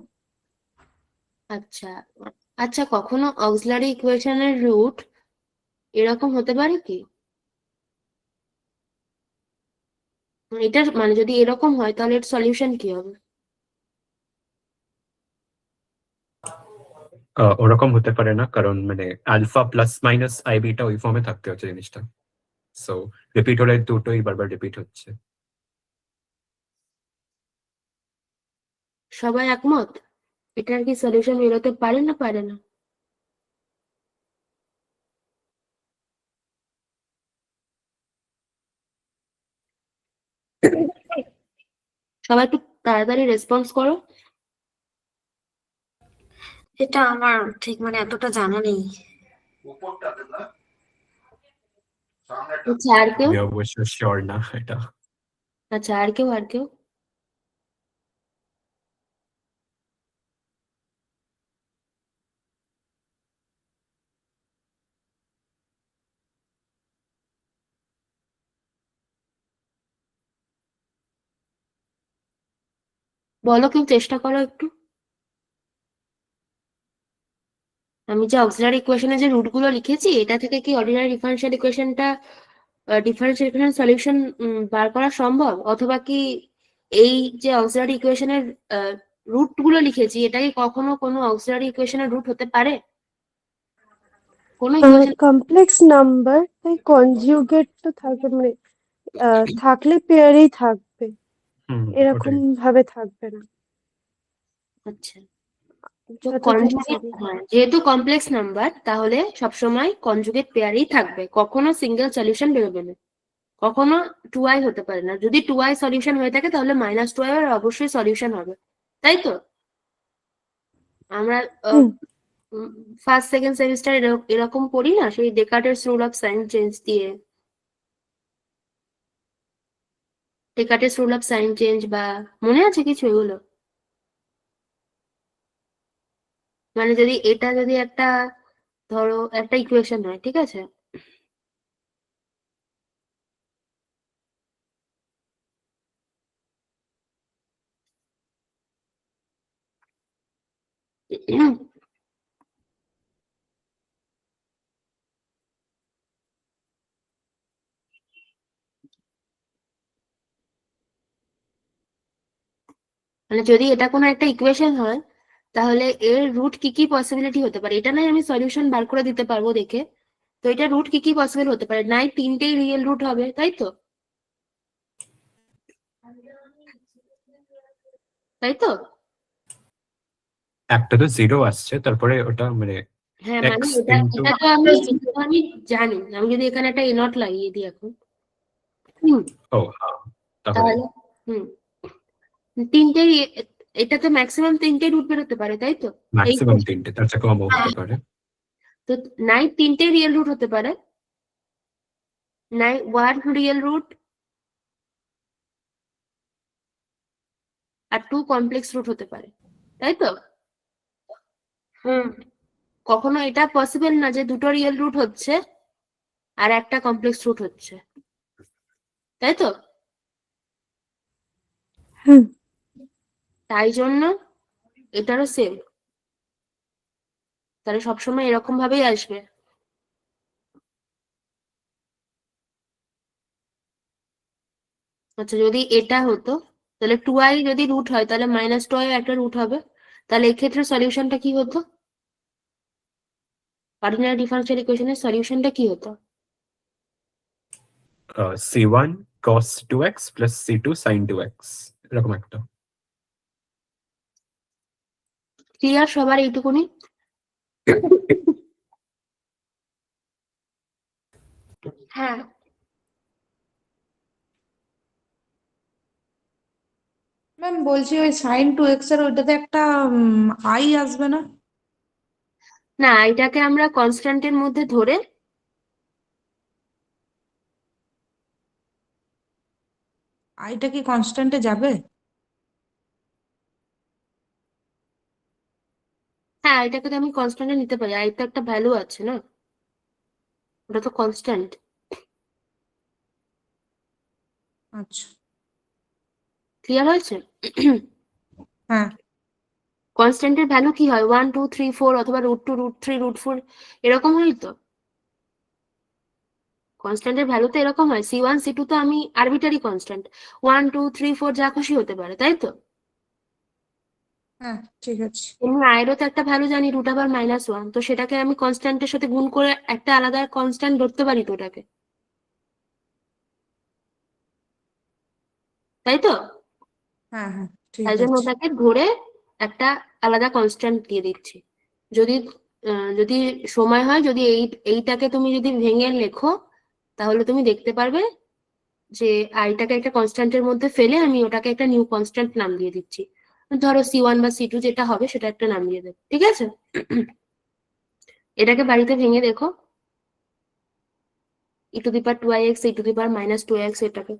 আচ্ছা আচ্ছা, কখনো অক্সিলারি ইকুয়েশনের রুট এরকম হতে পারে কি? এটা মানে যদি এরকম হয় তাহলে এর সলিউশন কি হবে? ওরকম হতে পারে না, কারণ মানে alpha plus minus i beta ওই ফর্মে থাকতে হচ্ছে জিনিসটা। সো রিপিট হলে দুটোই বারবার রিপিট হচ্ছে। সবাই একমত? এটার কি সলিউশন বেরোতে পারে না পারে না? সবাই একটু তাড়াতাড়ি রেসপন্স করো। এটা আমার ঠিক মানে এতটা জানা নেই। আচ্ছা আর কেউ? আমি অবশ্য শিওর না এটা। আচ্ছা আর কেউ? বলো, কেউ চেষ্টা করো একটু। আমি যে অক্সিলারি ইকুয়েশনে যে রুট গুলো লিখেছি এটা থেকে কি অর্ডিনারি ডিফারেনশিয়াল ইকুয়েশনটা ডিফারেনশিয়াল ইকুয়েশন সলিউশন বার করা সম্ভব? অথবা কি এই যে অক্সিলারি ইকুয়েশনের রুট গুলো লিখেছি এটা কি কখনো কোনো অক্সিলারি ইকুয়েশনের রুট হতে পারে? কোনো ইকুয়েশন কমপ্লেক্স নাম্বার তাই কনজিউগেট তো থাকে মানে থাকলে পেয়ারেই থাকবে, এরকম ওটাই। ভাবে থাকবে না আচ্ছা, তো যতদূর কনজুগেট জানি। যেহেতু কমপ্লেক্স নাম্বার তাহলে সবসময় কনজুগেট পেয়ারই থাকবে, কখনো সিঙ্গেল সলিউশন বেরোবে না, কখনো 2i হতে পারে না। যদি 2i সলিউশন হয়ে থাকে তাহলে -2i এর অবশ্যই সলিউশন হবে, তাই তো? আমরা হুম ফার্স্ট সেকেন্ড সেমিস্টার এরকম পড়ি না, সেই ডেকার্টের রুল অফ সাইন চেঞ্জ দিয়ে, ডেকার্টের রুল অফ সাইন চেঞ্জ, বা মনে আছে কিছু এগুলো? মানে যদি একটা ধরো একটা ইকুয়েশন হয়, ঠিক আছে? মানে যদি এটা কোনো একটা ইকুয়েশন হয় তাহলে এর রুট কি কি পসিবিলিটি হতে পারে, এটা নয় আমি সলিউশন বার করে দিতে পারবো দেখে, তো এটা রুট কি কি পসিবল হতে পারে, নাই তিনটেই রিয়েল রুট হবে, তাই তো? তাই তো? একটা তো জিরো আসছে, তারপরে ওটা মানে হ্যাঁ x মানে এটা into এটা তো আমি জানি, আমি যদি এখানে একটা এ নট লাগিয়ে দিই এখন, হুম, ও হ্যাঁ, তাহলে তাহলে হুম তিনটেই, এটাতে ম্যাক্সিমাম তিনটেই রুট বেরোতে পারে, তাই তো? এই ম্যাক্সিমাম তিনটে, তার চেয়ে কমও হতে পারে। তো নাই তিনটেই রিয়েল রুট হতে পারে, নাই ওয়ান রিয়েল রুট আর টু কমপ্লেক্স রুট হতে পারে, তাই তো? হুম কখনো এটা পসিবল না যে দুটো রিয়েল রুট হচ্ছে আর একটা কমপ্লেক্স রুট হচ্ছে, তাই তো? হ্যাঁ। তাই জন্য এটারও সেম, তাহলে সবসময় এরকম ভাবেই আসবে। আচ্ছা যদি এটা হতো তাহলে 2i যদি রুট হয় তাহলে -2i একটা রুট হবে, তাহলে এক্ষেত্রে সলিউশনটা কি হতো? অর্ডিনারি ডিফারেনশিয়াল ইকুয়েশনের সলিউশনটা কি হতো? c1 cos 2x plus c2 sin 2x, এরকম একটা। ক্লিয়ার সবার এইটুকুনি? হ্যাঁ ম্যাম বলছি ওই সাইন টু এক্স এর ওইটাতে একটা আই আসবে না? না, এটাকে আমরা কনস্ট্যান্টের মধ্যে ধরে আইটা কি কনস্ট্যান্টে যাবে? হ্যাঁ এটাকে তো আমি কনস্ট্যান্টে নিতে পারি, আই তো একটা ভ্যালু আছে না, ওটা তো কনস্ট্যান্ট। আচ্ছা। ক্লিয়ার হয়েছে? হ্যাঁ। কনস্ট্যান্টের ভ্যালু কি হয়, 1 2 3 4 অথবা √2 √3 √4 এরকম হয় তো। কনস্ট্যান্টের ভ্যালু তো এরকম হয়, c1 c2 তো আমি আরবিটারি কনস্ট্যান্ট, 1 2 3 4 যা খুশি হতে পারে, তাই তো? হ্যাঁ ঠিক আছে। এমনি আয়েরও তো একটা ভ্যালু জানি √1, তো সেটাকে আমি কনস্ট্যান্টের সাথে গুণ করে একটা আলাদা কনস্ট্যান্ট ধরতে পারি তো ওটাকে, তাই তো? হ্যাঁ হ্যাঁ ঠিক তাই জন্য আছে। ওটাকে ধরে একটা আলাদা কনস্ট্যান্ট দিয়ে দিচ্ছি। যদি যদি সময় হয়, যদি এইটাকে তুমি যদি ভেঙে লেখো তাহলে তুমি দেখতে পারবে যে আইটাকে একটা কনস্ট্যান্টের মধ্যে ফেলে আমি ওটাকে একটা নিউ কনস্ট্যান্ট নাম দিয়ে দিচ্ছি, ধরো c1 বা c2 যেটা হবে সেটা একটা নাম দিয়ে দেবো, ঠিক আছে? এটাকে বাড়িতে ভেঙে দেখো, e⁻²ix e⁻−2x এটাকে।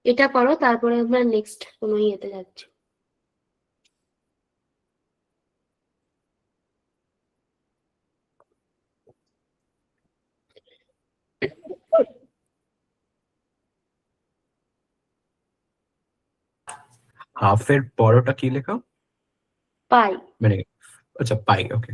এটা করো, তারপরে আমরা নেক্সট কোনো ইয়েতে যাচ্ছি। হাফের বড়টা কি লেখা? পাই। মানে আচ্ছা, পাই, ওকে।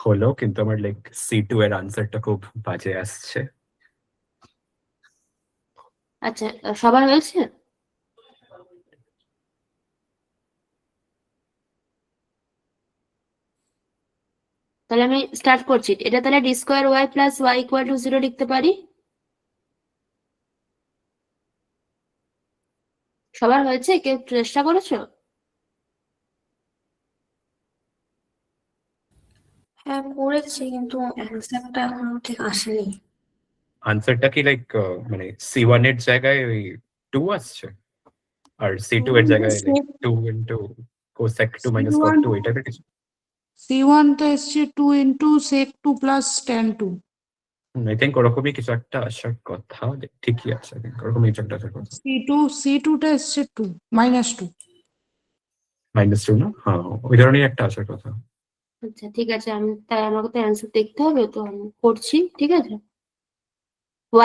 হলো, কিন্তু আমার লাইক C2 এর আনসারটা খুব বাজে আসছে। আচ্ছা, সবার হয়েছে? তাহলে আমি স্টার্ট করছি। এটা তাহলে d square y plus y equal to 0 লিখতে পারি। সবার হয়েছে? কেউ চেষ্টা করেছো? হ্যাঁ করেছি, কিন্তু অ্যান্সারটা এখনো ঠিক আসেনি। আনসারটা কি লাইক মানে C1 এর জায়গায় ওই 2 আসছে, আর C2 এর জায়গায় লাইক 2 ইন্টু কোসেক 2 মাইনাস কট 2 এটা কিছু? C1 টা এসছে 2 into sec 2 plus tan 2। I think ওরকমই কিছু একটা আসার কথা। ঠিকই আছে, আই থিঙ্ক ওরকমই কিছু একটা আসার কথা। C2 টা এসছে 2 মাইনাস 2। -2 না? হ্যাঁ, ওই ধরনের একটা আসার কথা। আচ্ছা ঠিক আছে, তাই আমাকে তো অ্যান্সার দেখতে হবে, তো আমি করছি। ঠিক আছে,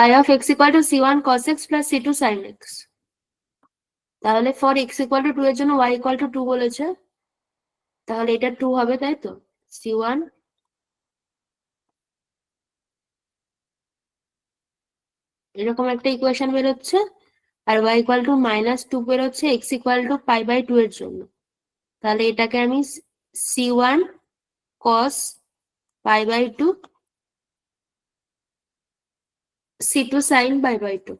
y of x equal to c1 cos x plus c2 sin x। তাহলে ফর x equal to 2 এর জন্য y equal to 2 বলেছে, তাহলে এটা 2 হবে, তাই তো? c1 এরকম একটা ইকুয়েশন বেরোচ্ছে, আর y equal to -2 বেরোচ্ছে x equal to π/2 এর জন্য। তাহলে এটাকে আমি c1 cos π/2 c2 sin π/2,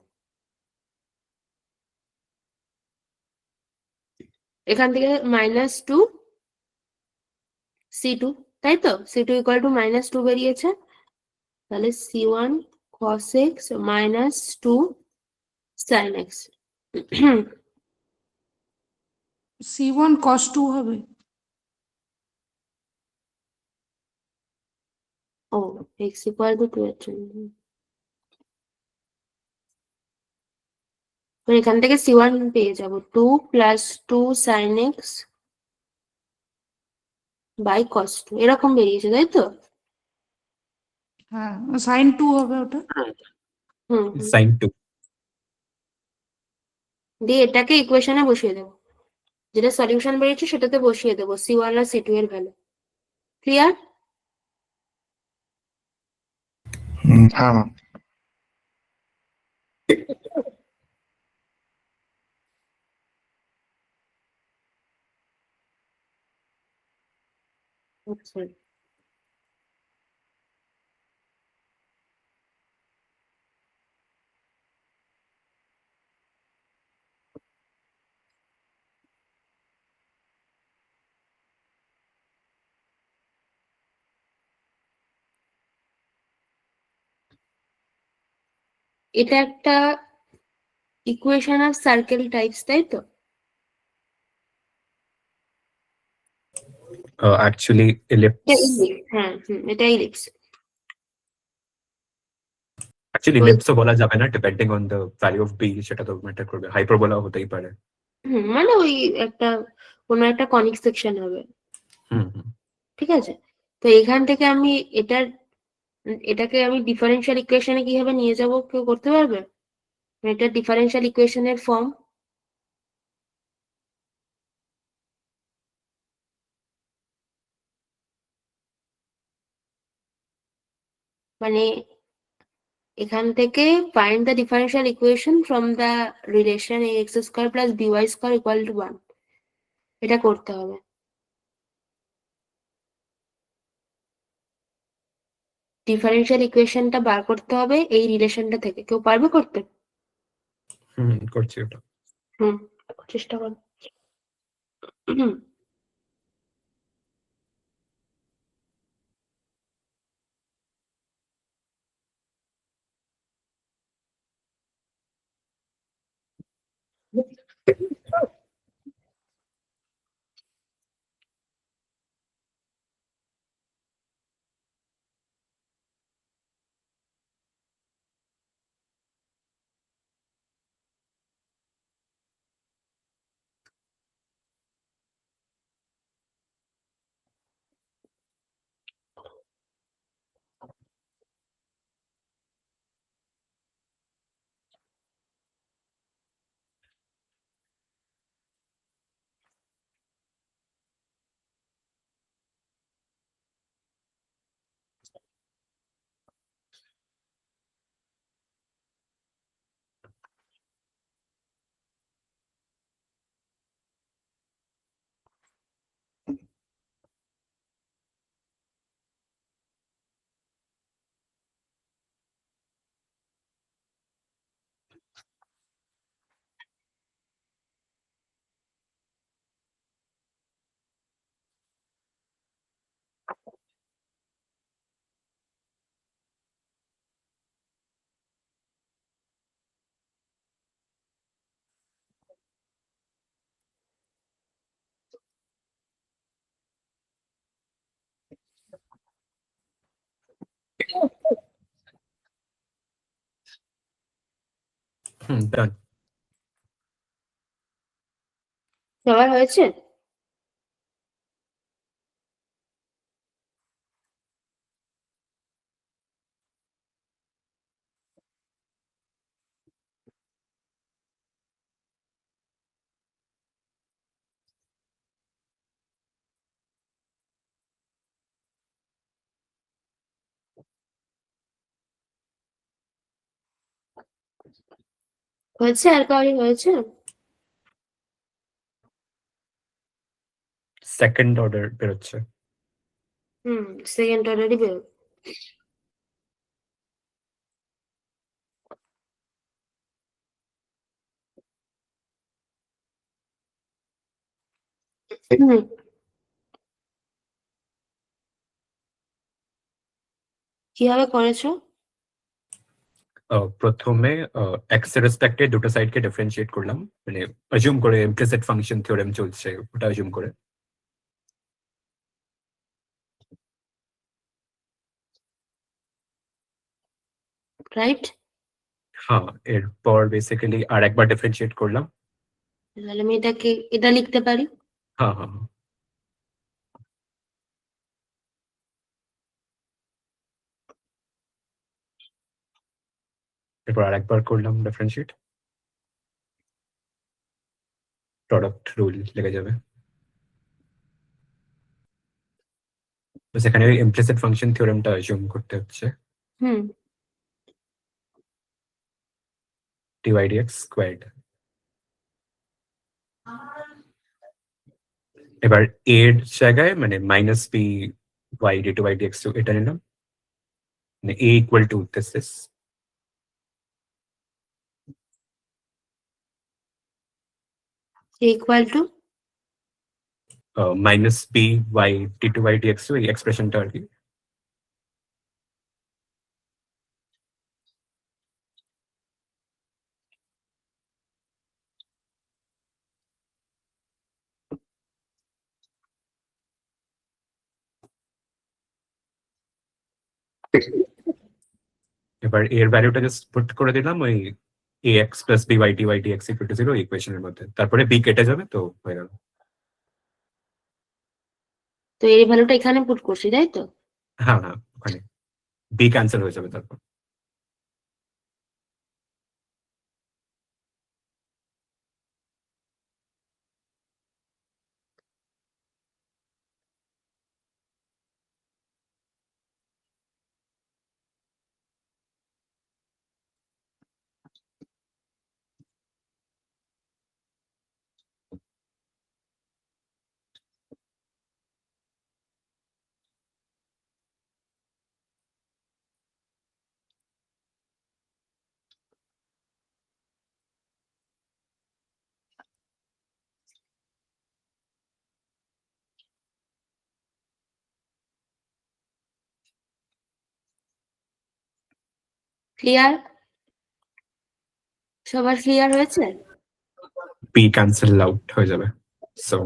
এখান থেকে -2 c2, তাই তো? c2 ইকুয়াল টু -2 বেরিয়েছে, তাহলে c1 cos x -2 sin x। C1 cos 2 হবে। ও, x ইকুয়াল টু 2 এর জন্য। তো এখান থেকে c1 পেয়ে যাব 2 + 2 sin x বাই cos 2, এরকম বেরিয়েছে, তাই তো? হ্যাঁ sin 2 হবে ওটা। হুম, sin 2। দিয়ে এটাকে ইকুয়েশনে বসিয়ে দেবো, যেটা সলিউশন বেরিয়েছে সেটাতে বসিয়ে দেবো c1 আর c2 এর ভ্যালু। ক্লিয়ার? হ্যাঁ ম্যাম। আচ্ছা, এটা একটা ইকুয়েশন অফ সার্কেল টাইপস, তাই তো? অ্যাকচুয়ালি এটা ইলিপস। ইলিপস, হ্যাঁ এটা ইলিপস। অ্যাকচুয়ালি ইলিপসও বলা যাবে না, depending on the value of b, সেটা তো ম্যাটার করবে। হাইপারবোলাও হতেই পারে। মানে ওই একটা কোনো একটা কনিক সেকশন হবে, হুম হুম। ঠিক আছে? তো এখান থেকে আমি এটার এটাকে আমি ডিফারেনশিয়াল ইকুয়েশনে কিভাবে নিয়ে যাব, কেউ করতে পারবে? এটা ডিফারেনশিয়াল ইকুয়েশনের ফর্ম। মানে এখান থেকে find the differential equation from the relation ax square plus by square equal two 1, এটা করতে হবে। ডিফারেনশিয়াল ইকুয়েশনটা বার করতে হবে এই রিলেশনটা থেকে। কেউ পারবে করতে? করছি ওটা। হুম, চেষ্টা করো। ডান। সবার হয়েছে? হয়েছে? আর কারোর হয়েছে? সেকেন্ড অর্ডার বেরোচ্ছে। সেকেন্ড অর্ডারই বেরোবে। হুম, কিভাবে করেছো? প্রথমে এক্স এর রেসপেক্টে দুটো সাইডকে ডিফারেন্সিয়েট করলাম, মানে অ্যাজিউম করে ইমপ্লিসিট ফাংশন থিওরেম চলছে ওটা অ্যাজিউম করে। রাইট? হ্যাঁ, এরপর বেসিক্যালি আর একবার ডিফারেন্সিয়েট করলাম। তাহলে আমি এটা লিখতে পারি। হ্যাঁ হ্যাঁ হ্যাঁ। এরপর আর একবার করলাম ডিফারেন্সিয়েট, প্রোডাক্ট রুল লেগে যাবে। সেখানে ইমপ্লিসিট ফাংশন থিওরেমটা অ্যাজিউম করতে হচ্ছে। Hmm, dy dx squared. এবার এর জায়গায় মানে minus b y d two by d x এটা নিলাম, মানে a equal to this equal to minus b y d two by d x, এই এক্সপ্রেশনটা আর কি। এবার এর ভ্যালুটা জাস্ট পুট করে দিলাম ওই ax plus by dy dx equal to 0 ইকুয়েশনের মধ্যে, তারপরে b কেটে যাবে তো হয়ে গেল। তো এই ভ্যালুটা এখানে পুট করছি, তাই তো? হ্যাঁ হ্যাঁ ওখানে। বি ক্যান্সেল হয়ে যাবে তারপর। ক্লিয়ার? সবার ক্লিয়ার হয়েছে? বি ক্যান্সেল আউট হয়ে যাবে, সো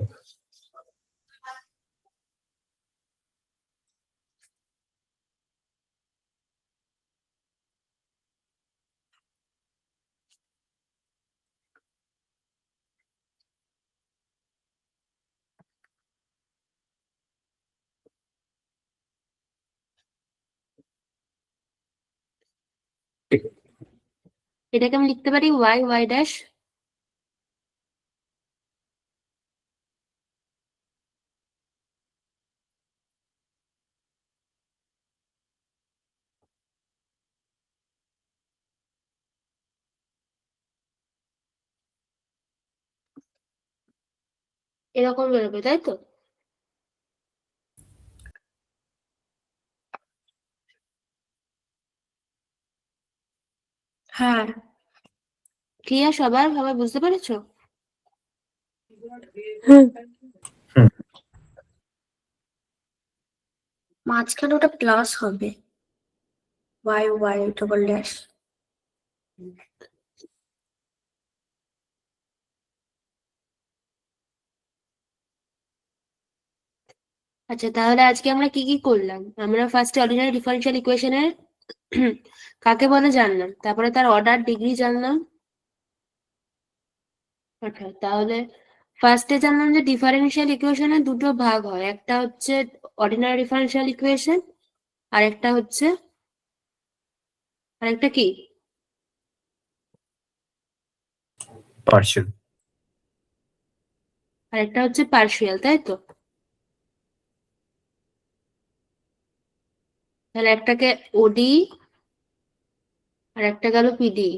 এটাকে আমি লিখতে পারি ওয়াই ওয়াই ড্যাশ। এরকম বেরোবে, তাই তো? হ্যাঁ। ক্লিয়ার সবার? সবাই বুঝতে পেরেছো? হ্যাঁ, মাঝখানে ওটা প্লাস হবে, ওয়াই ওয়াই ডবল ড্যাশ। আচ্ছা, তাহলে আজকে আমরা কি কি করলাম? আমরা ফার্স্টে অর্ডিনারি ডিফারেনশিয়াল ইকুয়েশনের কাকে বলে জানলাম, তারপরে তার অর্ডার ডিগ্রি জানলাম। আচ্ছা, তাহলে ফার্স্টে জানলাম যে ডিফারেনশিয়াল ইকুয়েশনের দুটো ভাগ হয়, একটা হচ্ছে অর্ডিনারি ডিফারেনশিয়াল ইকুয়েশন, আর একটা হচ্ছে আরেকটা কি? পার্শিয়াল। আরেকটা হচ্ছে পার্শিয়াল, তাই তো? তাহলে একটাকে ওডি আর একটা গেল পিডি।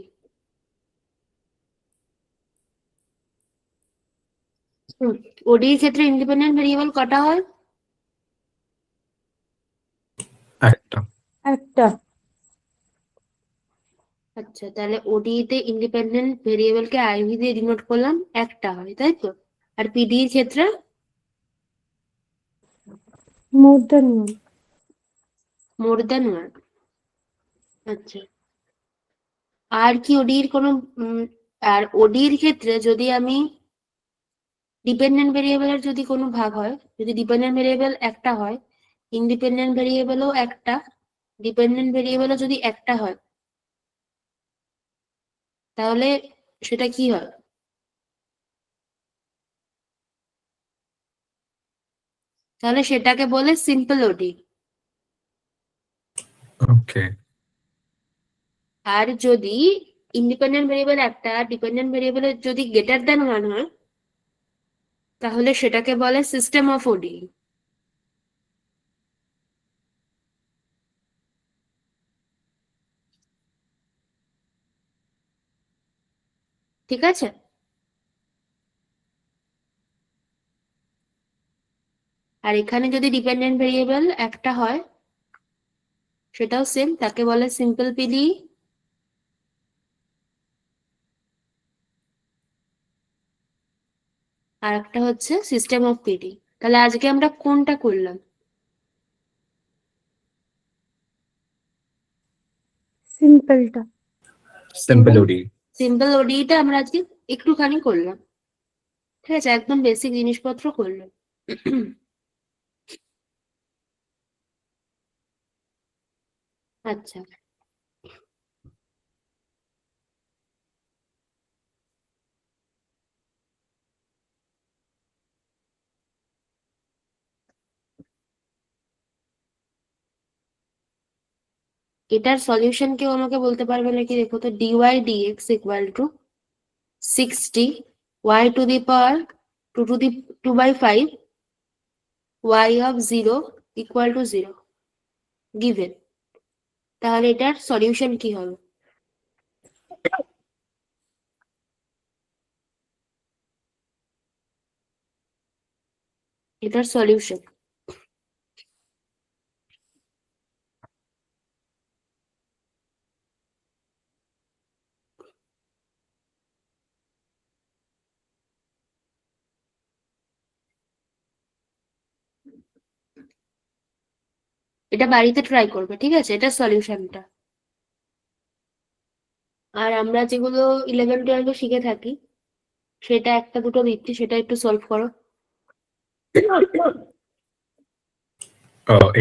ওডি এর ক্ষেত্রে ইন্ডিপেন্ডেন্ট ভেরিয়েবল কটা হয়? একটা। একটা। আচ্ছা, তাহলে ওডি তে ইন্ডিপেন্ডেন্ট ভেরিয়েবলকে আইভি দিয়ে ডিনোট করলাম, একটা হয়, তাই তো? আর পিডি এর ক্ষেত্রে more than one. More than one. আচ্ছা, আর কি ওডি এর কোনো আর ওডি এর ক্ষেত্রে যদি আমি ডিপেন্ডেন্ট ভেরিয়েবলের যদি কোনো ভাগ হয়, যদি ডিপেন্ডেন্ট ভেরিয়েবল একটা হয়, ইন্ডিপেন্ডেন্ট ভেরিয়েবলও একটা, ডিপেন্ডেন্ট ভেরিয়েবলও যদি একটা হয়, তাহলে সেটা কি হয়? তাহলে সেটাকে বলে সিম্পল ওডি। ওকে। আর যদি ইন্ডিপেন্ডেন্ট ভেরিয়েবল একটা, ডিপেন্ডেন্ট ভেরিয়েবলের যদি গ্রেটার দ্যান ওয়ান হয়, তাহলে সেটাকে বলে সিস্টেম অফ ওডি। ঠিক আছে? আর এখানে যদি ডিপেন্ডেন্ট ভেরিয়েবল একটা হয়, সেটাও সেম, তাকে বলে সিম্পল পিডি। আর একটা হচ্ছে সিস্টেম অফ পিডি। তাহলে আজকে আমরা কোনটা করলাম? সিম্পলটা। সিম্পল ওডি। সিম্পল ওডিটা আমরা আজকে একটুখানি করলাম। ঠিক আছে, একদম বেসিক জিনিসপত্র করলাম। আচ্ছা, এটার সলিউশন কেউ আমাকে বলতে পারবে নাকি? দেখো তো, dy dx equal to 60 y to the power 2/5 y of 0 equal to 0 given. তাহলে এটার সলিউশন কি হবে? এটার সলিউশন এটা বাড়িতে ট্রাই করবে, ঠিক আছে? এটার সলিউশনটা। আর আমরা যেগুলো 11-12 শিখে থাকি সেটা একটা দুটো দিচ্ছি, সেটা একটু সলভ করো।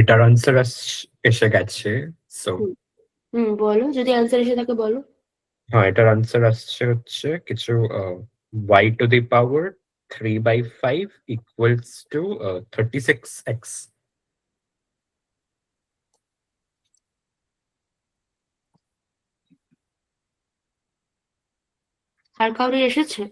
এটার আনসার এসে গেছে। সো বলো, যদি অ্যান্সার এসে থাকে বলো। হ্যাঁ, এটার আনসার আসছে হচ্ছে কিছু y to the power 3/5 equals to 36x। আর কাউরি এসেছে?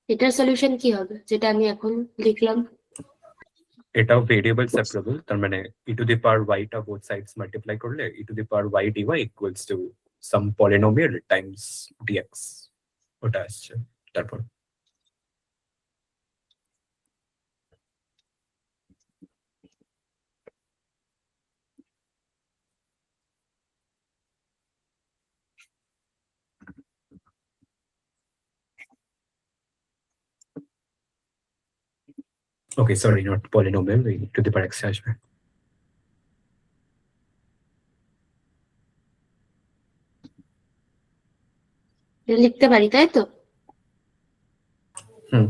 এটার সলিউশন কি হবে যেটা আমি এখন লিখলাম? এটাও ভেরিয়েবল সেপারেবল, তার মানে e to the power y টা বোথ সাইডস মাল্টিপ্লাই করলে e to the power y dy equals to some polynomial times dx ওটা আসছে। তারপর okay, sorry, not polynomial, e to the power x আসবে। এটা লিখতে পারি, তাই তো? হুম।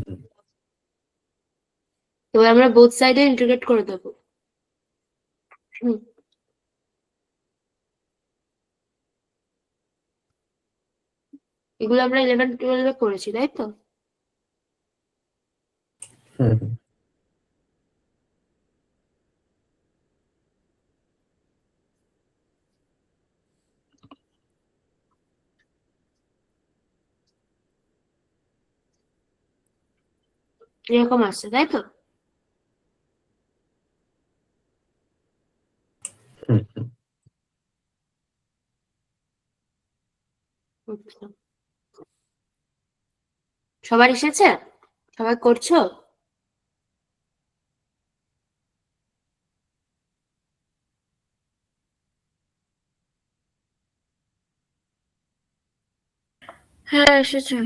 এবার আমরা বোথ সাইডে ইন্টিগ্রেট করে দেবো। হুম, এগুলো আমরা 11-12 করেছি, তাই তো? হুম। এরকম আসছে, তাই তো? হুম। আচ্ছা। সবার এসেছে? সবাই করছো? হ্যাঁ এসেছে।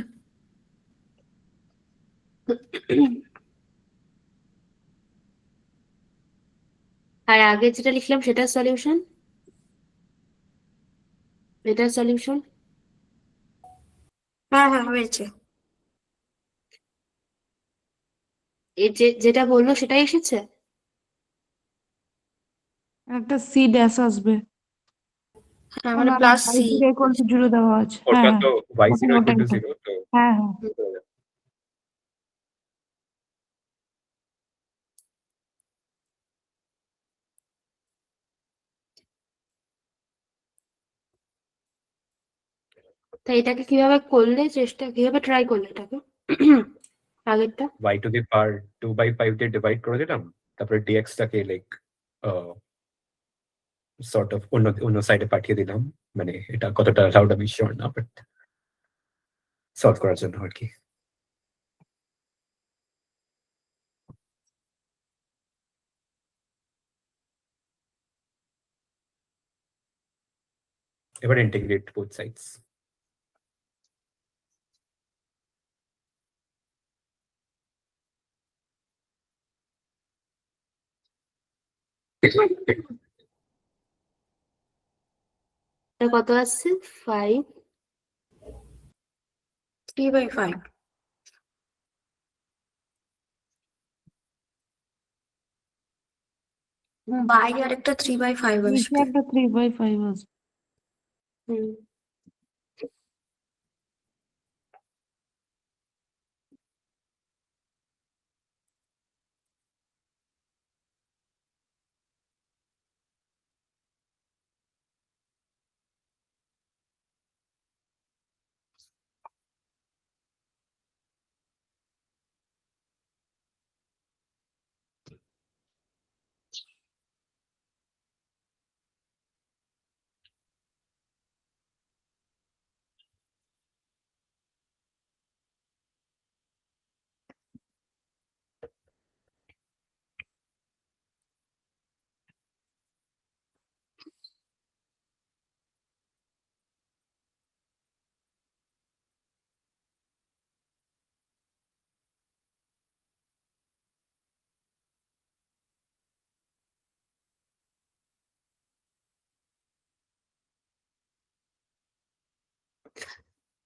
আর আগে যেটা লিখলাম সেটার সলিউশন, এটার সলিউশন হ্যাঁ হ্যাঁ হয়েছে। যেটা বললো সেটাই এসেছে। একটা সি ড্যাশ আসবে। হ্যাঁ ও মানে না না, plus y c. Zero equal to zero দেওয়া আছে। হ্যাঁ ওটা হ্যাঁ, তো y ওটাই 0 ইকুয়াল ওটাই টু ওটাই। 0, তো হ্যাঁ হ্যাঁ। তা এটাকে কিভাবে করলে, কিভাবে ট্রাই করলে এটাকে? আগেরটা y টু দি পাওয়ার 2/5 দিয়ে ডিভাইড করে দিলাম, তারপরে dx টাকে লাইক সর্ট অফ অন্য সাইডে পাঠিয়ে দিলাম। মানে এটা কতটা অ্যালাউড আমি শিওর না, বাট সলভ করার জন্য আর কি। এবার ইন্টিগ্রেট বোথ সাইডস। এটা কত আসছে? 5 3/5। বাইরে আরেকটা 3/5 নিচে আসবে। একটা 3/5 আছে। হুম।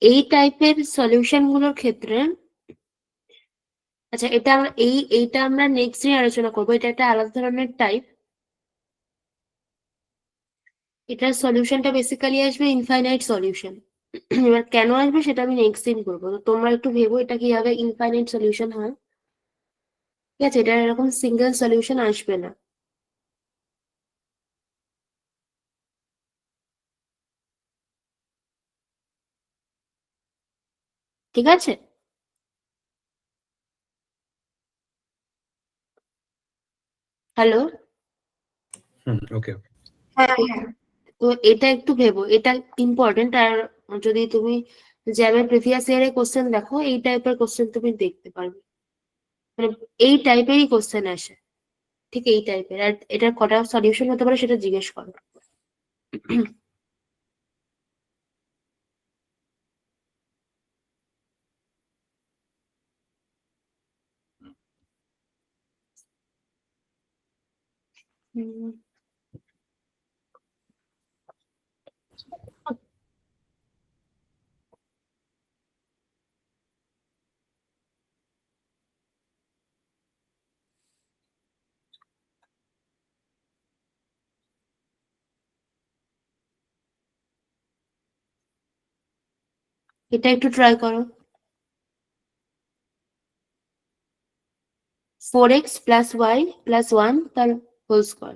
এই টাইপের সলিউশন গুলোর ক্ষেত্রে, আচ্ছা এটা আমরা এইটা আমরা নেক্সট দিন আলোচনা করবো, এটা একটা আলাদা ধরনের টাইপ। এটার সলিউশনটা বেসিক্যালি আসবে ইনফাইনাইট সলিউশন। এবার কেন আসবে সেটা আমি নেক্সট দিন করবো, তো তোমরা একটু ভেবো এটা কিভাবে ইনফাইনাইট সলিউশন হয়। ঠিক আছে, এটা এরকম সিঙ্গেল সলিউশন আসবে না। ঠিক আছে, হ্যালো। Okay. হ্যাঁ হ্যাঁ। তো এটা একটু ভেবো, এটা ইম্পর্টেন্ট। আর যদি তুমি জ্যামের প্রিভিয়াস ইয়ারে কোশ্চেন দেখো, এই টাইপের কোশ্চেন তুমি দেখতে পারবে, মানে এই টাইপেরই কোশ্চেন আসে, ঠিক এই টাইপের। আর এটার কটা সলিউশন হতে পারে সেটা জিজ্ঞেস করো। হুম। এটা একটু ট্রাই করো। 4x প্লাস ওয়াই প্লাস 1 তার হোল স্কোয়ার।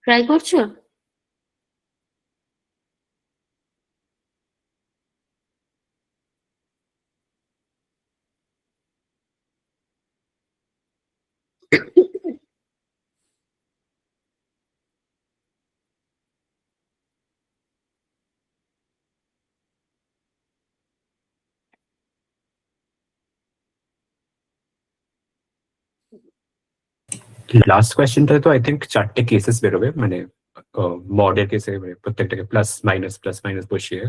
ট্রাই করছো? লাস্ট কোয়েশ্চেনটা তো আই থিঙ্ক 4টে কেসেস বেরোবে, মানে মডের কেসে মানে প্রত্যেকটাকে প্লাস মাইনাস বসিয়ে,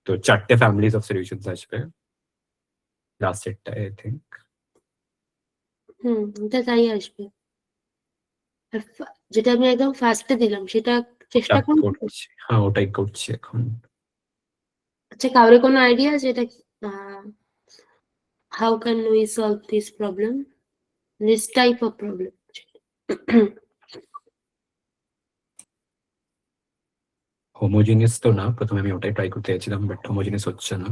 তো 4টে ফ্যামিলিজ অফ সলিউশনস আসবে লাস্ট সেটটা আই থিঙ্ক। এটা তাই আসবে। আর যেটা আমি একদম ফার্স্টে দিলাম সেটা চেষ্টা করুন। করছি, হ্যাঁ ওটাই করছি এখন। আচ্ছা, কারোর কোনো আইডিয়া আছে এটা how can we solve this problem, this type of problem? Homogeneous তো না, প্রথমে আমি ওটাই ট্রাই করতে চাইছিলাম, বাট হোমোজিনিয়াস হচ্ছে না।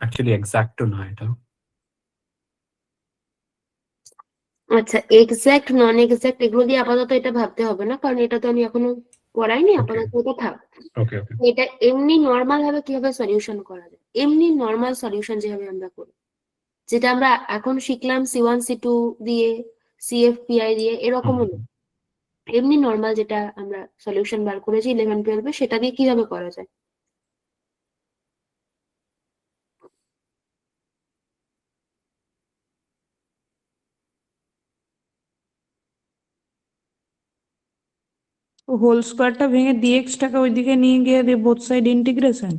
অ্যাকচুয়ালি এক্সাক্টও না এটা। আচ্ছা, এক্সাক্ট নন এক্সাক্ট এগুলো দিয়ে আপাতত এটা ভাবতে হবে না, কারণ এটা তো আমি এখনো পড়াইনি। আপাতত এটা থাক। ওকে ওকে। এটা এমনি নর্মাল ভাবে কিভাবে সলিউশন করা যায়, এমনি নর্মাল সলিউশন যেভাবে আমরা করি, যেটা আমরা এখন শিখলাম C1 C2 দিয়ে, CFPI দিয়ে, এরকম হলো এমনি নর্মাল যেটা আমরা সলিউশন বার করেছি 11-12 সেটা দিয়ে কিভাবে করা যায়। হোল স্কোয়ারটা ভেঙে ডিএক্স টাকে ওইদিকে নিয়ে গিয়ে দিয়ে both side integration.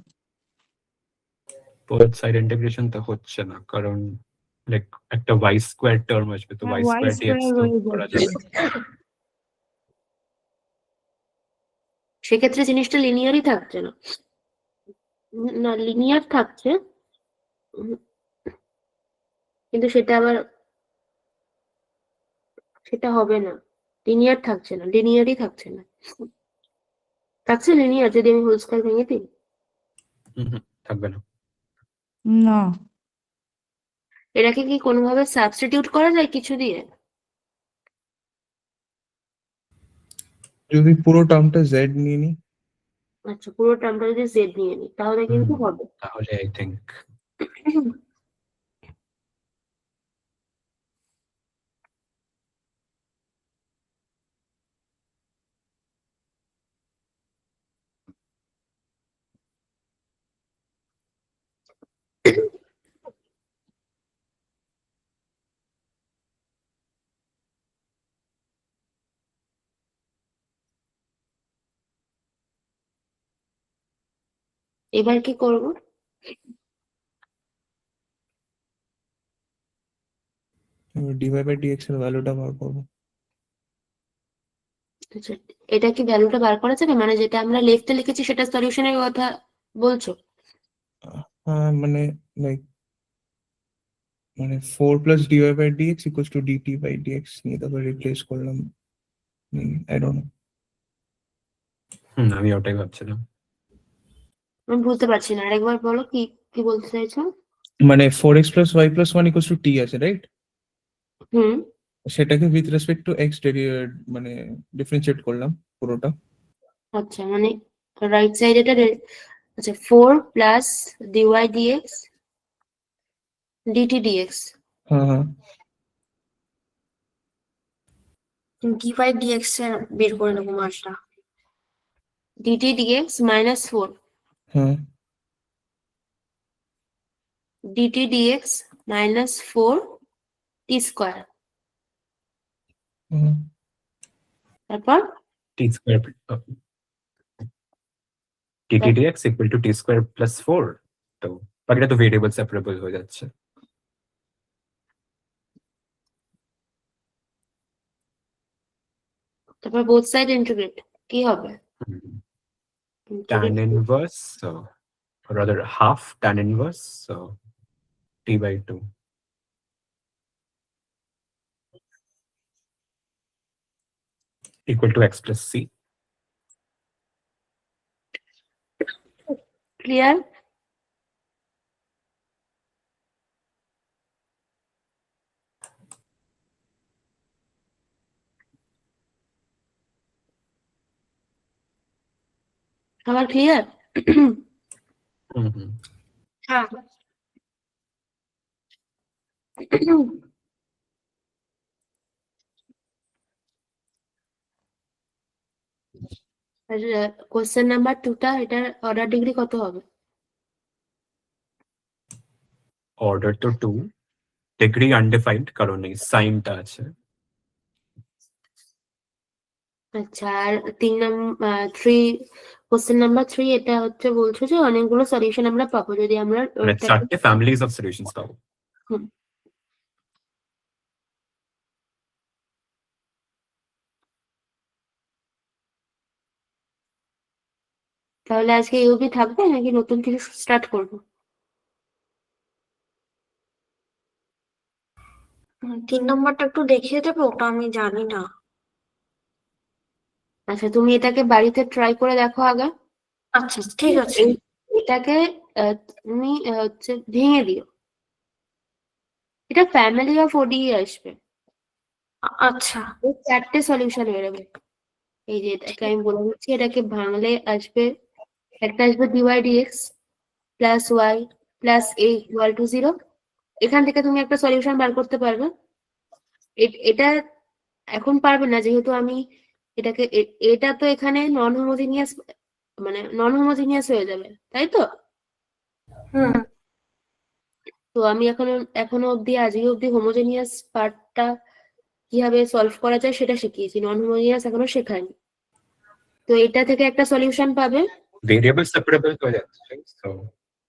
Both side integration তো হচ্ছে না, কারণ লাইক একটা ওয়াই স্কোয়ার টার্ম আসবে, তো y y square dx square তো রয়ে করা যাচ্ছে। যাবে। সেক্ষেত্রে জিনিসটা লিনিয়ারই থাকছে না। না, লিনিয়ার থাকছে, উম, কিন্তু সেটা আবার সেটা হবে না। লিনিয়ার থাকছে না, লিনিয়ারই থাকছে না। থাকছে লিনিয়ার যদি আমি হোল স্কোয়ার ভেঙে দিই? থাকবে না। না, এটাকে কি কোনোভাবে সাবস্টিটিউট করা যায় কিছু দিয়ে? যদি পুরো টার্মটা জেড নিয়ে নি, আচ্ছা, পুরো টার্মটা যদি জেড নিয়ে নিই তাহলে কিন্তু হবে। তাহলে আই থিঙ্ক এবার কি করব? ডিভাই বাই ডিএক্স এর ভ্যালুটা বার করবো। আচ্ছা, এটা কি ভ্যালুটা বার করা যাবে, মানে যেটা আমরা লেফটে লিখেছি সেটা সলিউশনের কথা বলছো? হ্যাঁ মানে লাইক মানে 4 plus dy by dx equals to dt by dx নিয়ে তারপর রিপ্লেস করলাম। I don't know. আমি ওটাই ভাবছিলাম। আমি বুঝতে পারছি না, আরেকবার বলো কি কি বলতে চাইছো। মানে 4x plus Y plus 1 equals to T আছে, রাইট? হুম সেটাকে উইথ রেসপেক্ট টু এক্স মানে ডিফারেন্সিয়েট করলাম পুরোটা। আচ্ছা, মানে রাইট সাইড এটা আচ্ছা, 4 plus dy dx dt dx হ্যাঁ হ্যাঁ ডিভাই ডিএক্স এর বের করে নেবো মাসটা। ডিটি ডিএক্স -4 হ্যাঁ ডিটি ডিএক্স -4 টি স্কোয়ার, হ্যাঁ। তারপর T square T dx equal to T square plus 4, তো বাকিটা তো ভেরিয়েবল সেপারেবল হয়ে যাচ্ছে। তারপর বোথ সাইড ইন্টিগ্রেট কি হবে? tan Integrate- inverse, so or rather half tan inverse, so t by 2 equal to x plus c. Clear? আমার clear? Mhm. হ্যাঁ আর কোশ্চেন নাম্বার 2টা, এটার অর্ডার ডিগ্রি কত হবে? Order to 2, degree undefined কারণ এই সাইনটা আছে। আচ্ছা, আর 3 কোশ্চেন নাম্বার 3, এটা হচ্ছে বলছো যে অনেকগুলো সলিউশন আমরা পাবো যদি আমরা মানে ওটাকে। 4টে ফ্যামিলিজ অফ সলিউশনস পাবো। হুম। তাহলে আজকে এই অবধি থাকবে নাকি নতুন কিছু স্টার্ট করবো? 3 নম্বরটা একটু দেখিয়ে দেবে, ওটা আমি জানি না। আচ্ছা, তুমি এটাকে বাড়িতে ট্রাই করে দেখো আগে। আচ্ছা ঠিক আছে। এটাকে তুমি হচ্ছে ভেঙে দিও, এটা ফ্যামিলি অফ ওডি আসবে, আচ্ছা ওই 4টে সলিউশন বেরোবে। এই যে এটাকে আমি বলে দিচ্ছি, এটাকে ভাঙলে আসবে, একটা আসবে dy dx plus Y plus a equal to 0। এখান থেকে তুমি একটা সলিউশন বার করতে পারবে। এটা এখন পারবে না, যেহেতু আমি এটাকে এটা তো এখানে নন হোমোজিনিয়াস, মানে নন হোমোজিনিয়াস হয়ে যাবে, তাই তো? হুম তো আমি এখনো অব্দি, আজকে অব্দি হোমোজেনিয়াস পার্টটা কিভাবে সলভ করা যায় সেটা শিখিয়েছি, নন হোমোজেনিয়াস এখনো শেখাইনি। তো এটা থেকে একটা সলিউশন পাবে। ভেরিয়েবল সেপারেবল হয়ে যাচ্ছে, সো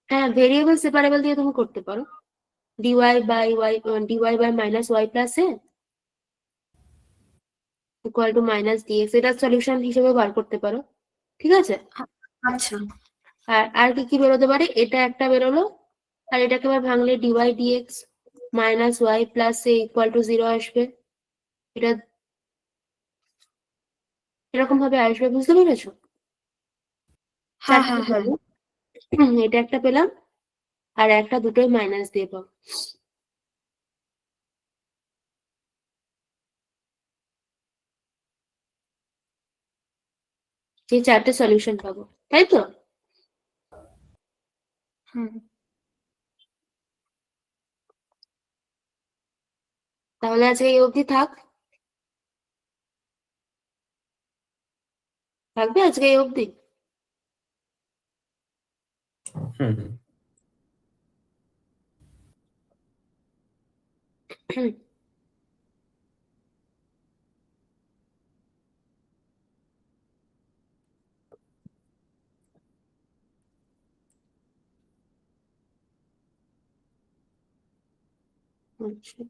হ্যাঁ, ভেরিয়েবল সেপারেবল দিয়ে তুমি করতে পারো, dy by minus y plus a equal to minus dx, এটা সলিউশন হিসেবে বার করতে পারো, ঠিক আছে? আচ্ছা আর কি কি বেরোতে পারে, এটা একটা বেরোলো, আর এটাকে আবার ভাঙলে dy dx minus y plus a equal to 0 আসবে। এটা এরকম ভাবে আসবে, বুঝতে পেরেছো? হ্যাঁ চারটে হ্যাঁ হ্যাঁ পাবো। এটা একটা পেলাম, আর একটা দুটোই মাইনাস দিয়ে পাবো। এই 4টে সলিউশন পাবো, তাই তো? হুম তাহলে আজকে এই অবধি থাকবে আজকে এই অবধি। হুম। আচ্ছা।